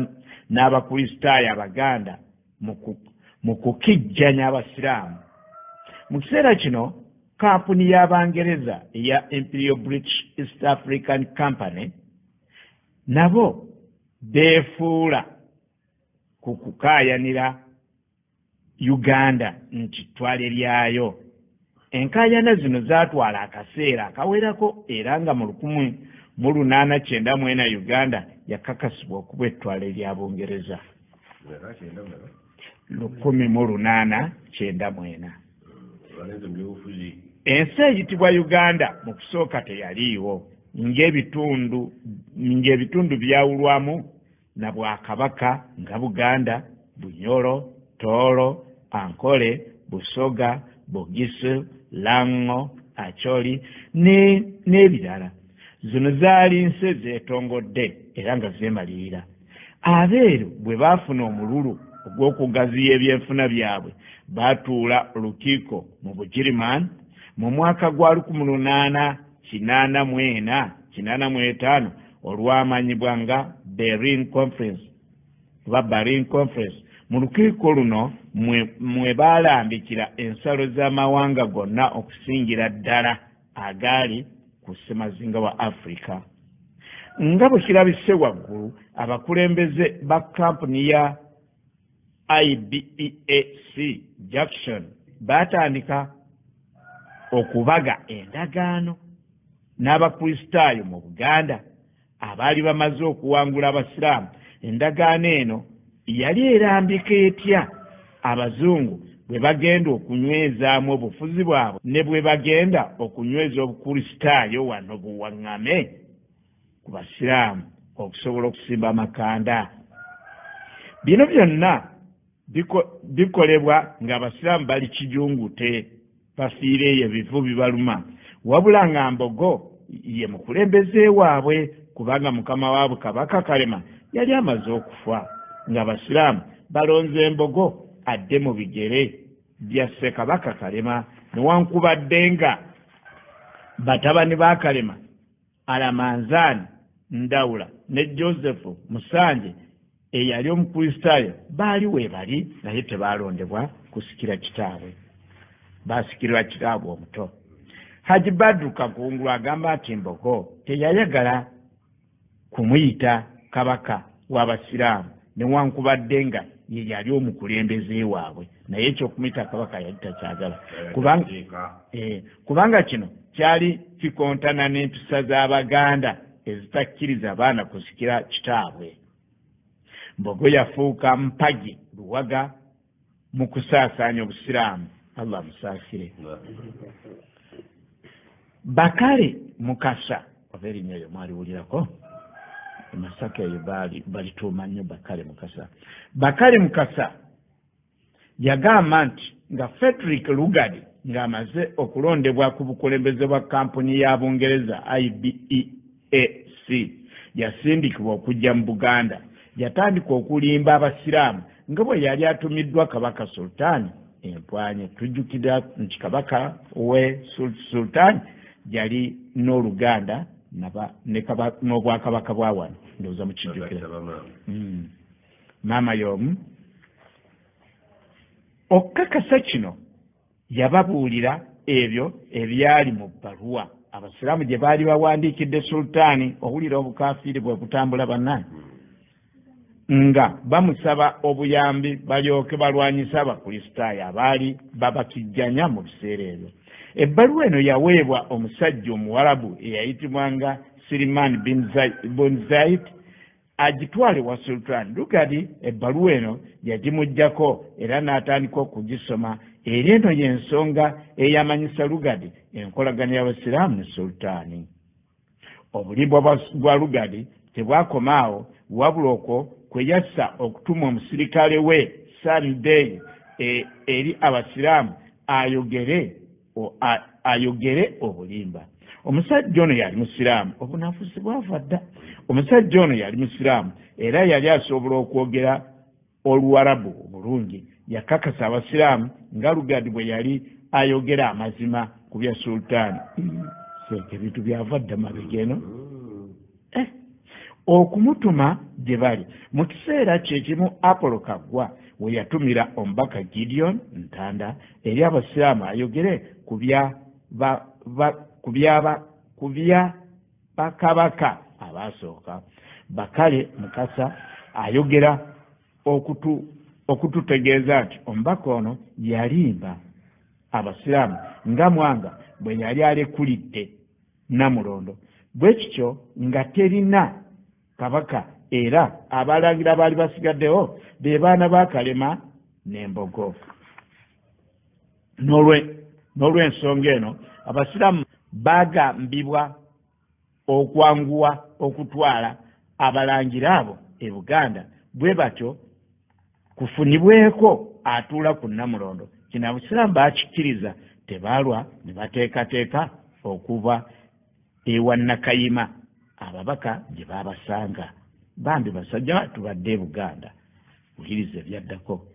n'Abakristaayo Abaganda mu kukijjanya Abasiraamu. Mu kiseera kino kampuni y'Abangereza eya Imperial British East African Company nabo beefuula ku kukaayanira Uganda nti twale lyayo. Enkaayana zino zaatwala akaseera akawerako era nga mu 1894 Uganda yakakasibwa okuba ettwale lya Bungereza. 1894. Ensi eyitibwa Uganda mu kusooka teyaliiwo, ng'ebitundu byawulwamu na Bwakabaka nga Buganda, Bunyoro, Tooro, Ankole, Busoga, Bugisu, Lango, Acholi n'ebirala. Zino zaali nsi zeetongodde era nga zeemalirira. Abeeru bwe baafuna omululu ogw'okugaziya ebyenfuna byabwe baatuula olukiiko mu Bugirimaani mu mwaka gwa 1884-85 olwamanyibwa nga Berlin Conference. Mu lukiiko luno mwe baalambikira ensalo z'amawanga gonna okusingira ddala agaali ku ssemazinga wa Africa. Nga bwe kirabise waggulu, abakulembeze ba kampuni ya IBEAC Jackson batandika okubaga endagaano n'abakristaayo mu Buganda abaali bamaze okuwangula abasiraamu. Endagaano eno yali erambika etya abazungu bwe bagenda okunywezaamu obufuzi bwabwe ne bwe bagenda okunyweza obukristaayo wano buwaŋŋame ku basiraamu okusobola okusimba amakanda. Bino byonna bikolebwa ng'abasiraamu bali kijungute, bafiireeyo ebivu bibaluma, wabula nga Mbogo ye mukulembeze waabwe, kubanga mukama waabwe Kabaka Kalema yali amaze okufa, ng'abasiraamu balonze Mbogo adde mu bigere bya Ssekabaka Kalema, newankubadde nga batabani ba Kalema Alamanzaani Ndawula ne Joseph Musanje eyali omukristaayo baali weebali, naye tebaalondebwa kusikira kitaabwe, baasikirwa kitaabwe omuto. Haji Badru Kakungulu agamba nti Mbogo teyayagala kumuyita kabaka w'abasiraamu newankubadde nga ye yali omukulembeze waabwe, naye ekyokumuyita kabaka yali takyagala kubanga kino kyali kikontana n'empisa z'Abaganda ezitakkiriza abaana kusikira kitaabwe. Mbogo yafuuka mpagi luwaga mu kusaasaanya obusiraamu. Allah musaasire. Bakale Mukasa, oba erinnya eryo mwaliwulirako? Masaka eyo balituuma nnyo Bakale Mukasa. Bakale Mukasa yagamba nti nga Frederick Lugard ng'amaze okulondebwa ku bukulembeze bwa kampuni ya Bungereza IBEAC yasindikibwa okujja mu Buganda, yatandika okulimba abasiraamu nga bwe yali atumiddwa Kabaka Sultan Empwanye. Tujjukira nti Kabaka we Sultan yali n'Oluganda n'Obwakabaka bwa wano, ndowooza mukijjukira. Maama y'omu okukakasa kino yababuulira ebyo ebyali mu bbaluwa abasiraamu gye baali bawandiikidde Sultaani, owulira obukafiiri bwe butambula bannange, nga bamusaba obuyambi balyoke balwanyisa abakristaayo abaali babakijjanya mu biseera ebyo. Ebbaluwa eno yaweebwa omusajja Omuwarabu eyayitibwanga Siriman bin Zaid agitwale wa Sultan Lugard. Ebbaluwa eno yagimuggyako era n'atandika okugisoma, era eno y'ensonga eyamanyisa Lugard enkolagana y'abasiraamu ne Sultaani. Obulimba bwa Lugard tebwakomaawo, wabula okwo kwe yassa okutuma omusirikale we Sunday eri abasiraamu ayogere obulimba. Omusajja ono yali musiraamu, obunafusi bwava dda. Omusajja ono yali musiraamu era yali asobola okwogera Oluwarabu obulungi. Yakakasa abasiraamu nga Lugard bwe yali ayogera amazima ku bya Sultaani. Ebintu byava dda mabega eno. Okumutuma gye bali mu kiseera kyekimu Apollo Kaggwa we yatumira omubaka Gideon Ntanda eri abasiraamu ayogere ku bya bakabaka abaasooka. Bakale Mukasa ayogera okututegeeza nti omubaka ono yalimba abasiraamu nga Mwanga bwe yali alekulidde Namulondo, bwe kityo nga terina kabaka, era abalangira baali basigaddewo be baana ba Kalema n'Embogo. N'olw'ensonga eno abasiraamu bagambibwa okwanguwa okutwala abalangira abo e Buganda, bwe batyo kufunibweko atuula ku Namulondo. Kino abasiraamu bakikkiriza, tebaalwa ne bateekateeka okuva ewa Nakayima ababaka gye babasanga. Bambi basajja tubadde e Buganda, wuliriza ebyaddako.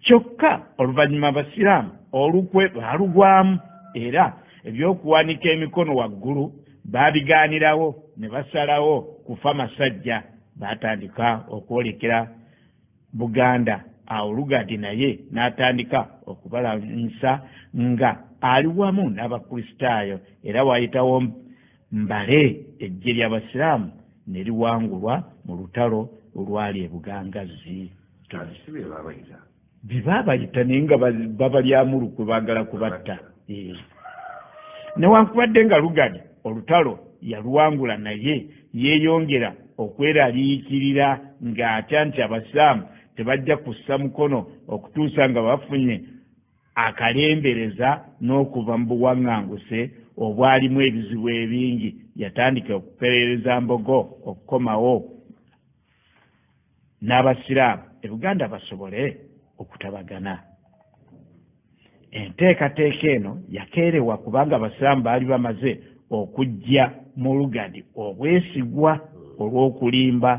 Kyokka oluvannyuma abasiraamu olukwe baalugwamu, era ebyokuwanika emikono waggulu baabigaanirawo ne basalawo kufa masajja. Baatandika okwolekera Buganda. Awo Lugard naye n'atandika okubalanyisa nga ali wamu n'abakristaayo, era waayitawo mbale eggye ly'abasiraamu ne liwangulwa mu lutalo olwali e Bugangazzi. Bebaabayita naye nga babalyamu lukwe baagala kubatta. Newankubadde nga Lugadi olutalo yaluwangula naye yeeyongera okweraliikirira ng'atya nti abasiraamu tebajja kussa mukono okutuusa nga bafunye akalembereza n'okuva mu buwaŋŋanguse obwalimu ebizibu ebingi. Yatandika okuperereza Mbogo okukomawo n'abasiraamu e Buganda basobole okutabagana. Enteekateeka eno yakeerewa kubanga abasiraamu baali bamaze okujja mu Lugadi obwesigwa olw'obulimba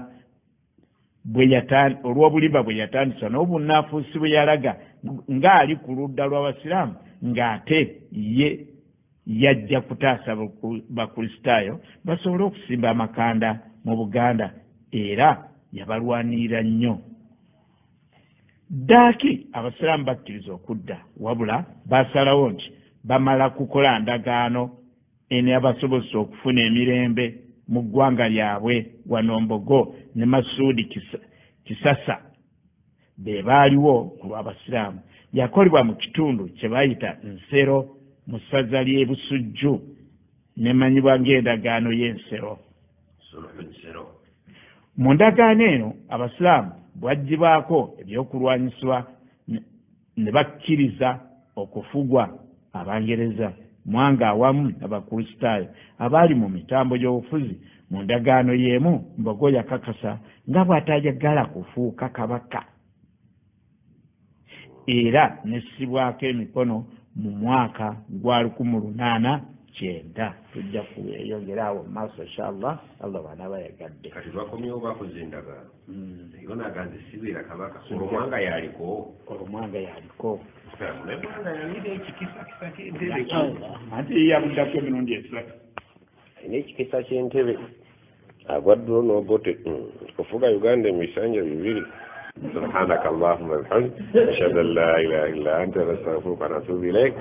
bwe yatandisa n'obunnaafuusi bwe yalaga ng'ali ku ludda lw'abasiraamu ng'ate ye yajja kutaasa bakristaayo basobole okusimba amakanda mu Buganda, era yabalwanirira nnyo. Ddaaki abasiraamu bakkiriza okudda, wabula baasalawo nti bamala kukola ndagaano eneebasobozesa okufuna emirembe mu ggwanga lyabwe. Wano Mbogo ne Masuudi Kisasa be baaliwo ku lw'abasiraamu. Yakolebwa mu kitundu kye bayita Nsero mu ssaza ly'e Busujju, nemanyibwa ng'endagaano y'Ensero. Mu ndagaano eno abasiraamu bwaggyibwako ebyokulwanyisibwa ne bakkiriza okufugwa Abangereza Mwanga awamu n'Abakristaayo abaali mu mitambo gy'obufuzi. Mu ndagaano y'emu Mbogo yakakasa nga bw'atayagala kufuuka kabaka, era nessibwako emikono mu mwaka gwa 1809. Tujja kweyongera awo mu maaso inshallah, Allah banaaba yagadde. Kati bakomyewo bakoze endagaano. Yona aganze sibeera kabaka. Olumwanga yaliko. Olumwanga yalina ekikisa ky'entebe. Ate yabuddako emirundi esatu. Alina ekikisa ky'entebe. Agwaddulo n'obote okufuga Uganda emisanja 2. سبحانك اللهم وبحمدك أشهد أن لا إله إلا أنت نستغفرك ونتوب إليك.